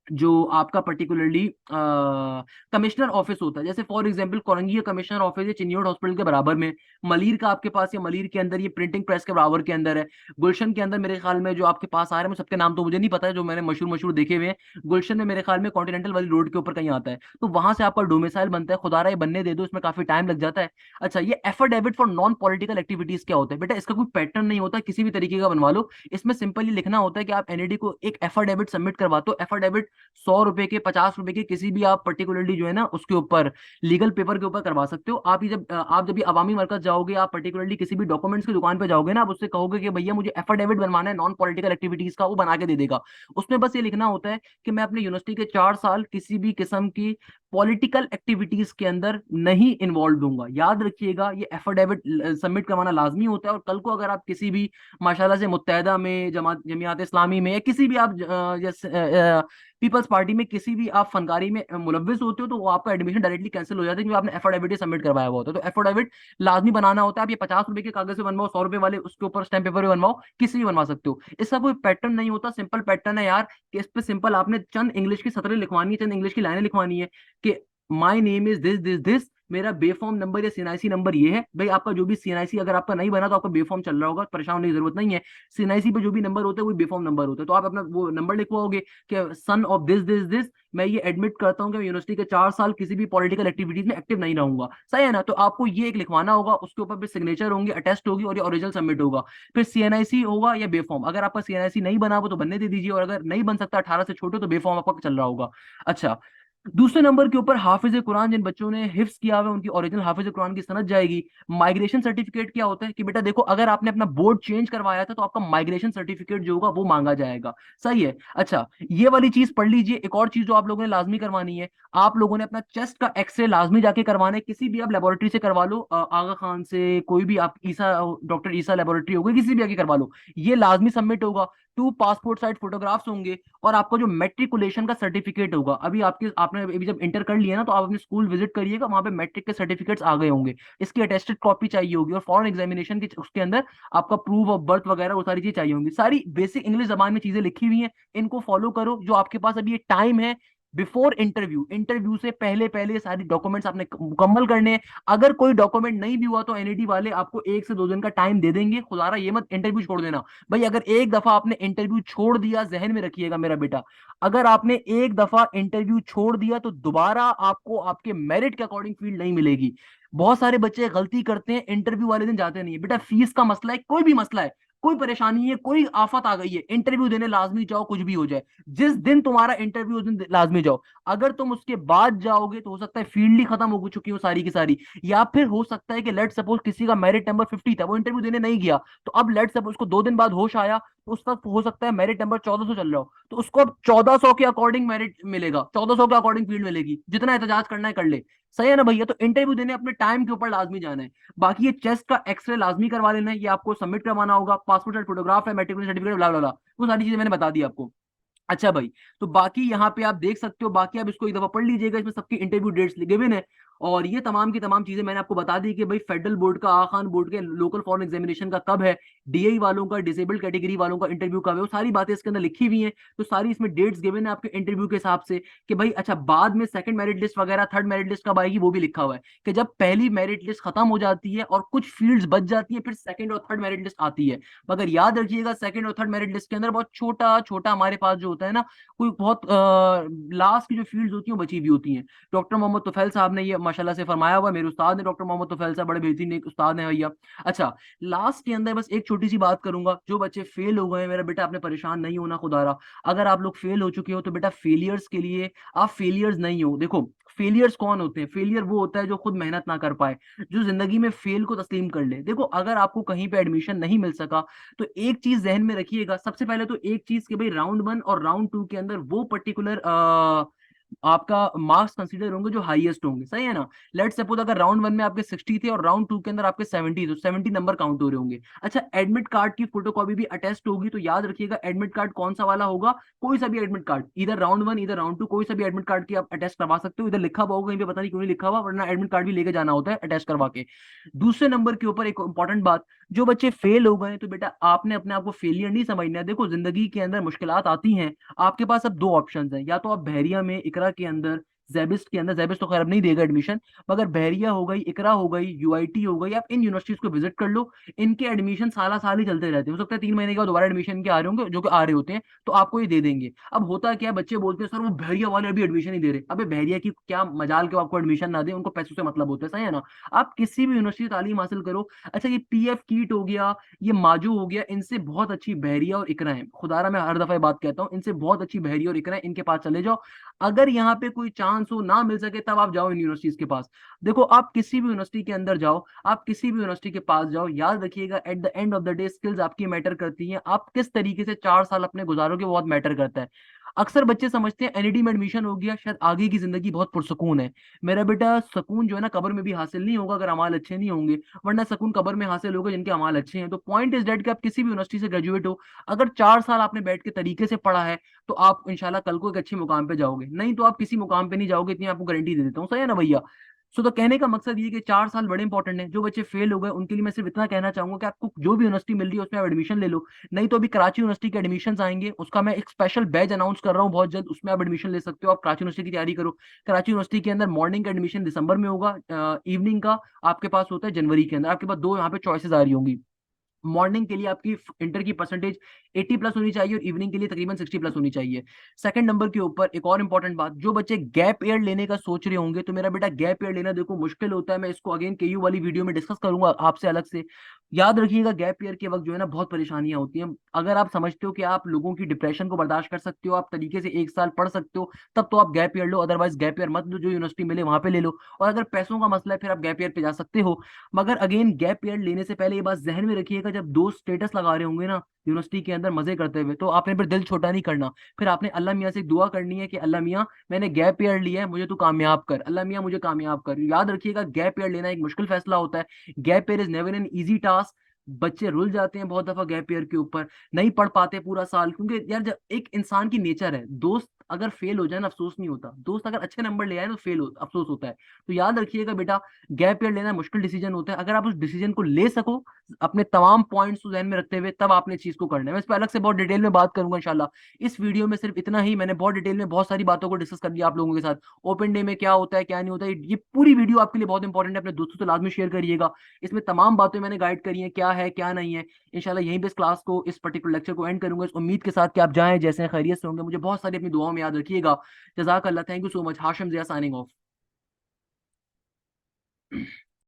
Speaker 1: जो आपका पर्टिकुलरली कमिश्नर ऑफिस होता है, जैसे फॉर एग्जांपल कोरंगी का कमिश्नर ऑफिस है चिन्योड हॉस्पिटल के बराबर में, मलीर का आपके पास, या मलीर के अंदर ये प्रिंटिंग प्रेस के बराबर के अंदर है, गुलशन के अंदर मेरे ख्याल में जो आपके पास आ रहे हैं, मैं सबके नाम तो मुझे नहीं पता है, जो मैंने मशहूर मशहूर देखे हुए हैं, गुलशन में मेरे ख्याल में कॉन्टिनेंटल वाली रोड के ऊपर कहीं आता है, तो वहां से आपका डोमिसाइल बनता है। खुदारा ये बनने दे दो, इसमें काफी टाइम लग जाता है। अच्छा, ये affidavit for non political activities क्या होता है बेटा, इसका कोई पैटर्न नहीं होता, किसी भी तरीके का बनवा लो, इसमें सिंपली लिखना होता है कि आप एनईडी को एक एफिडेविट सबमिट करवाते हो। एफिडेविट 100 रुपए के, 50 रुपए के, किसी भी आप पर्टिकुलरली जो है ना उसके ऊपर लीगल पेपर के ऊपर करवा सकते हो। आप जब भी अवामी मरकज जाओगे, आप पर्टिकुलरली किसी भी डॉक्यूमेंट्स की दुकान पे जाओगे ना, आप उससे कहोगे कि भैया मुझे एफिडेविट बनवाना है नॉन पॉलिटिकल एक्टिविटीज का, वो बना के दे देगा। उसमें बस ये लिखना होता है कि मैं अपने यूनिवर्सिटी के 4 साल किसी भी किस्म की पॉलिटिकल एक्टिविटीज के अंदर नहीं इन्वॉल्व दूंगा। याद रखिएगा, ये एफिडेविट सबमिट करवाना लाजमी होता है। और कल को अगर आप किसी भी माशाल्लाह से मुत्तहदा में, जमात इस्लामी में, या किसी भी आप जैसे पीपल्स पार्टी में, किसी भी आप फनकारी में मुलव्विस होते हो, तो वो आपका एडमिशन डायरेक्टली कैंसिल हो जाता है, क्योंकि आपने एफिडेविट सबमिट करवाया हुआ होता है। तो एफिडेविट लाजमी बनाना होता है। आप ये 50 रुपए के कागज से बनवाओ, 100 रुपए वाले उसके ऊपर स्टैम्प पेपर भी बनवाओ, किसी भी बनवा सकते हो। इसका कोई पैटर्न नहीं होता, सिंपल पैटर्न है यार, कि इस पे सिंपल आपने चंद इंग्लिश की सतरें लिखवानी है, चंद इंग्लिश की लाइनें लिखवानी है कि my name is this this this, मेरा बेफॉर्म नंबर या सीएनआईसी नंबर ये है। भाई आपका जो भी सीएनआईसी अगर आपका नहीं बना तो आपका बेफॉर्म चल रहा होगा, परेशान होने की जरूरत नहीं है। सीएनआईसी पे जो भी नंबर होता है वो बेफॉर्म नंबर होता है, तो आप अपना वो नंबर लिखवाओगे कि son of this this this, मैं ये एडमिट करता हूँ कि मैं यूनिवर्सिटी के 4 साल किसी भी पॉलिटिकल एक्टिविटीज में एक्टिव नहीं रहूंगा। सही है ना? तो आपको ये एक लिखवाना होगा, उसके ऊपर फिर सिग्नेचर होंगे, अटेस्ट होगी, और ये ओरिजिनल सबमिट होगा। फिर सीएनआईसी होगा या बेफॉर्म, अगर आपका सीएनआईसी नहीं बना वो तो बनने दे दीजिए, और अगर नहीं बन सकता 18 से छोटे तो बेफॉर्म आपका चल रहा होगा। अच्छा, दूसरे नंबर के ऊपर हाफिज कुरान, जिन बच्चों ने हिफ्स किया हुआ है उनकी ओरिजिनल हाफिज कुरान की सनद जाएगी। माइग्रेशन सर्टिफिकेट क्या होता है कि बेटा देखो, अगर आपने अपना बोर्ड चेंज करवाया था तो आपका माइग्रेशन सर्टिफिकेट जो होगा वो मांगा जाएगा। सही है? अच्छा, ये वाली चीज पढ़ लीजिए। एक और चीज जो आप लोगों ने लाजमी करवानी है, आप लोगों ने अपना चेस्ट का एक्सरे लाजमी जाके करवाना है, किसी भी आप लेबोरेटरी से करवा लो, आगा खान से, कोई भी आप ईसा, डॉक्टर ईसा लेबोरेटरी होगी, किसी भी आके करवा लो, ये लाजमी सबमिट होगा। 2 पासपोर्ट साइज फोटोग्राफ्स होंगे, और आपका जो मेट्रिकुलेशन का सर्टिफिकेट होगा, अभी आपने अभी जब इंटर कर लिया ना, तो आप अपने स्कूल विजिट करिएगा, वहां पे मैट्रिक के सर्टिफिकेट्स आ गए होंगे, इसकी अटेस्टेड कॉपी चाहिए होगी। और फॉरेन एग्जामिनेशन की उसके अंदर आपका प्रूफ ऑफ बर्थ वगैरह वो सारी चीज चाहिए होंगी। सारी बेसिक इंग्लिश जबान में चीजें लिखी हुई हैं, इनको फॉलो करो। जो आपके पास अभी ये टाइम है बिफोर इंटरव्यू, इंटरव्यू से पहले पहले सारी डॉक्यूमेंट्स आपने मुकम्मल करने हैं। अगर कोई डॉक्यूमेंट नहीं भी हुआ तो एनईटी वाले आपको 1 से 2 दिन का टाइम दे देंगे। खुदारा ये मत इंटरव्यू छोड़ देना भाई। अगर एक दफा आपने इंटरव्यू छोड़ दिया, जहन में रखिएगा मेरा बेटा, अगर आपने एक दफा इंटरव्यू छोड़ दिया तो दोबारा आपको आपके मेरिट के अकॉर्डिंग फील्ड नहीं मिलेगी। बहुत सारे बच्चे गलती करते हैं, इंटरव्यू वाले दिन जाते नहीं है। बेटा फीस का मसला है, कोई भी मसला है, कोई परेशानी है, कोई आफत आ गई है, इंटरव्यू देने लाजमी जाओ, कुछ भी हो जाए। जिस दिन तुम्हारा इंटरव्यू, उस दिन लाजमी जाओ। अगर तुम उसके बाद जाओगे तो हो सकता है फील्ड ही खत्म हो चुकी हो सारी की सारी, या फिर हो सकता है कि लेट सपोज किसी का मेरिट नंबर 50 था, वो इंटरव्यू देने नहीं गया, तो अब लेट सपोज उसको 2 दिन बाद होश आया, तो उस वक्त हो सकता है मेरिट नंबर 1400 चल रहा हो, तो उसको अब 1400 के अकॉर्डिंग मेरिट मिलेगा, 1400 के अकॉर्डिंग फील्ड मिलेगी, जितना एहतजाज करना है कर ले। सही है ना भैया? तो इंटरव्यू देने अपने टाइम के ऊपर लाजमी जाना है। बाकी ये चेस्ट का एक्सरे लाजमी करवा लेना है, ये आपको सबमिट करवाना होगा। पासपोर्ट साइज फोटोग्राफ है, मेट्रिकुलेशन सर्टिफिकेट, ब्ला ब्ला ब्ला, वो सारी चीजें मैंने बता दी आपको। अच्छा भाई, तो बाकी यहाँ पे आप देख सकते हो, बाकी आप इसको एक दफा पढ़ लीजिएगा, इसमें सबकी इंटरव्यू डेट्स लिखे हुए हैं। और ये तमाम की तमाम चीजें मैंने आपको बता दी कि भाई फेडरल बोर्ड का, आगा खान बोर्ड के लोकल फॉरेन एग्जामिनेशन का कब है, डीआई वालों का, डिसेबल्ड कैटेगरी वालों का इंटरव्यू कब है, वो सारी बातें इसके अंदर लिखी हुई हैं। तो सारी इसमें डेट्स गिवन है आपके इंटरव्यू के हिसाब से, कि भाई अच्छा बाद में सेकंड मेरिट लिस्ट वगैरह, थर्ड मेरिट लिस्ट कब आएगी वो भी लिखा हुआ है, कि जब पहली मेरिट लिस्ट खत्म हो जाती है और कुछ फील्ड्स बच जाती है, फिर सेकंड और थर्ड मेरिट लिस्ट आती है। मगर याद रखिएगा, सेकंड और थर्ड मेरिट लिस्ट के अंदर बहुत छोटा छोटा हमारे पास जो होता है ना, कोई बहुत लास्ट की जो फील्ड्स होती हैं वो बची हुई होती हैं। डॉक्टर मोहम्मद तुफैल साहब ने ये माशाल्लाह से फरमाया हुआ, मेरे उस्ताद ने डॉक्टर मोहम्मद तुफैल साहब, बड़े बेहतरीन एक उस्ताद हैं भैया। अच्छा, लास्ट के अंदर बस एक छोटी सी बात करूंगा, जो बच्चे फेल हो गए मेरा बेटा, आपने परेशान नहीं होना खुदारा। अगर आप लोग फेल हो चुके हो तो बेटा फेलियर्स के लिए आप फेलियर्स नहीं हो। देखो फेलियर्स कौन होते हैं? फेलियर वो होता है जो खुद मेहनत ना कर पाए, जो जिंदगी में फेल को तस्लीम कर ले। देखो अगर आपको कहीं पे एडमिशन नहीं मिल सका तो एक चीज जहन में रखिएगा, सबसे पहले तो एक चीज कि भाई राउंड 1 और राउंड 2 के अंदर वो पर्टिकुलर आपका मार्क्स कंसीडर होंगे जो हाईएस्ट होंगे। सही है ना? लेट सपोज अगर राउंड 1 में आपके 60 थे और राउंड 2 के अंदर आपके 70, तो 70 नंबर काउंट हो रहे होंगे। अच्छा, एडमिट कार्ड की फोटोकॉपी भी अटेस्ट होगी, तो याद रखिएगा एडमिट कार्ड कौन सा वाला होगा, कोई सा भी एडमिट कार्ड, इधर राउंड 1 इधर राउंड 2, कोई सा भी एडमिट कार्ड की आप अटेस्ट करवा सकते हो। इधर लिखा हुआ होगा, कहीं पे पता नहीं क्यों नहीं लिखा हुआ, वरना एडमिट कार्ड भी लेके जाना होता है अटेस्ट करवा के। दूसरे नंबर के ऊपर एक इंपॉर्टेंट बात, जो बच्चे फेल हो गए तो बेटा आपने अपने आप को फेलियर नहीं समझना है। देखो जिंदगी के अंदर मुश्किलात आती हैं, आपके पास अब 2 ऑप्शंस हैं, या तो आप बहरिया में इकरा के अंदर जेबिस्ट के अंदर, जेबिस्ट तो खैर अब नहीं देगा एडमिशन, मगर बहरिया हो गई, इकरा हो गई, यूआईटी हो गई, आप इन यूनिवर्सिटीज को विजिट कर लो। इनके एडमिशन साला साल ही चलते रहते हैं, हो सकता है 3 महीने के बाद दोबारा एडमिशन के आ रहे होंगे, जो कि आ रहे होते हैं, तो आपको ये दे देंगे। अब होता क्या है, बच्चे बोलते हैं सर वो बहरिया वाले अभी एडमिशन नहीं दे रहे। अबे बहरिया की क्या मजाल के वो आपको एडमिशन ना दे, उनको पैसों से मतलब होता है, सही है ना। आप किसी भी यूनिवर्सिटी तालीम हासिल करो। अच्छा ये पीएफ कीट हो गया, ये माजू हो गया, इनसे बहुत अच्छी बहरिया और इकरा है, खुदारा मैं हर दफा ये बात कहता हूँ, इनसे बहुत अच्छी बहरिया और इकरा है, इनके पास चले जाओ। अगर यहाँ पे कोई चांस हो ना मिल सके, तब आप जाओ इन यूनिवर्सिटीज के पास। देखो आप किसी भी यूनिवर्सिटी के अंदर जाओ, आप किसी भी यूनिवर्सिटी के पास जाओ, याद रखिएगा at the end of the day skills आपकी मैटर करती हैं। आप किस तरीके से 4 साल अपने गुजारोगे वो बहुत मैटर करता है। अक्सर बच्चे समझते हैं एनईडी में एडमिशन हो गया शायद आगे की जिंदगी बहुत पुरसकून है। मेरा बेटा सुकून जो है ना कब्र में भी हासिल नहीं होगा अगर अमाल अच्छे नहीं होंगे, वरना सुकून कब्र में हासिल होगा जिनके अमाल अच्छे हैं। तो पॉइंट इज डेट कि आप किसी भी यूनिवर्सिटी से ग्रेजुएट हो, अगर 4 साल आपने बैठ के तरीके से पढ़ा है, तो आप इंशाल्लाह कल को एक अच्छे मुकाम पे जाओगे, नहीं तो आप किसी मुकाम पे नहीं जाओगे, इतनी आपको गारंटी दे देता हूँ, सही है ना भैया। सो तो कहने का मकसद ये कि 4 साल बड़े इंपॉर्टेंट है। जो बच्चे फेल हो गए उनके लिए मैं सिर्फ इतना कहना चाहूंगा कि आपको जो भी यूनिवर्सिटी मिल रही है उसमें आप एडमिशन ले लो। नहीं तो अभी कराची यूनिवर्सिटी के एडमिशन आएंगे, उसका मैं एक स्पेशल बैच अनाउंस कर रहा हूँ बहुत जल्द, उसमें आप एडमिशन ले सकते हो। आप कराची यूनिवर्सिटी की तैयारी करो। कराची यूनिवर्सिटी के अंदर मॉर्निंग का एडमिशन दिसंबर में होगा, इवनिंग का आपके पास होता है जनवरी के अंदर। आपके पास दो यहाँ पे चॉइसेस आ रही होंगी। मॉर्निंग के लिए आपकी इंटर की परसेंटेज 80 प्लस होनी चाहिए और इवनिंग के लिए तकरीबन 60 प्लस होनी चाहिए। सेकंड नंबर के ऊपर एक और इंपॉर्टेंट बात, जो बच्चे गैप ईयर लेने का सोच रहे होंगे, तो मेरा बेटा गैप ईयर लेना देखो मुश्किल होता है, मैं इसको अगेन केयू वाली वीडियो में डिस्कस करूंगा आपसे अलग से। याद रखिएगा गैप ईयर के वक्त जो है ना बहुत परेशानियां होती हैं। अगर आप समझते हो कि आप लोगों की डिप्रेशन को बर्दाश्त कर सकते हो, आप तरीके से 1 साल पढ़ सकते हो, तब तो आप गैप ईयर लो, अदरवाइज गैप ईयर मत लो, जो यूनिवर्सिटी मिले वहां पे ले लो। और अगर पैसों का मसला है फिर आप गैप ईयर पे जा सकते हो। मगर अगेन गैप ईयर लेने से पहले ये बात जहन में रखिएगा, जब दोस्त स्टेटस लगा रहे होंगे ना यूनिवर्सिटी के अंदर मजे करते हुए, तो आपने फिर दिल छोटा नहीं करना। फिर आपने अल्लाह मियाँ से एक दुआ करनी है कि अल्लाह मियाँ मैंने गैप ईयर लिया है, मुझे तू कामयाब कर, अल्लाह मियाँ मुझे कामयाब कर। याद रखिएगा गैप ईयर लेना एक मुश्किल फैसला होता है। Gap year is never an easy task. बच्चे रुल जाते हैं बहुत दफा गैप ईयर के ऊपर, नहीं पढ़ पाते पूरा साल, क्योंकि यार जब एक इंसान की नेचर है, दोस्त अगर फेल हो जाए ना अफसोस नहीं होता, दोस्त अगर अच्छे नंबर ले आए ना फेल हो अफसोस होता है। तो याद रखिएगा बेटा, गैप ईयर लेना मुश्किल डिसीजन होता है, अगर आप उस डिसीजन को ले सको अपने तमाम पॉइंट्स को ध्यान में रखते हुए, तब आपने चीज को करना है। मैं इस पर अलग से बहुत डिटेल में बात करूंगा इंशाल्लाह। इस वीडियो में सिर्फ इतना ही, मैंने बहुत डिटेल में बहुत सारी बातों को डिस्कस कर लिया आप लोगों के साथ। ओपन डे में क्या होता है क्या नहीं होता है, ये पूरी वीडियो आपके लिए बहुत इंपॉर्टेंट है, अपने दोस्तों से लाजमी शेयर करिएगा। इसमें तमाम बातें मैंने गाइड करी हैं, क्या है क्या नहीं है। इंशाल्लाह यहीं पे इस क्लास को, इस पर्टिकुलर लेक्चर को एंड करूंगा, इस उम्मीद के साथ कि आप जाएं जैसे हैं, खैरियत से होंगे। मुझे बहुत सारी अपनी दुआओं में याद रखिएगा। जजाक अल्लाह, thank you so much. Hashim Zia signing of.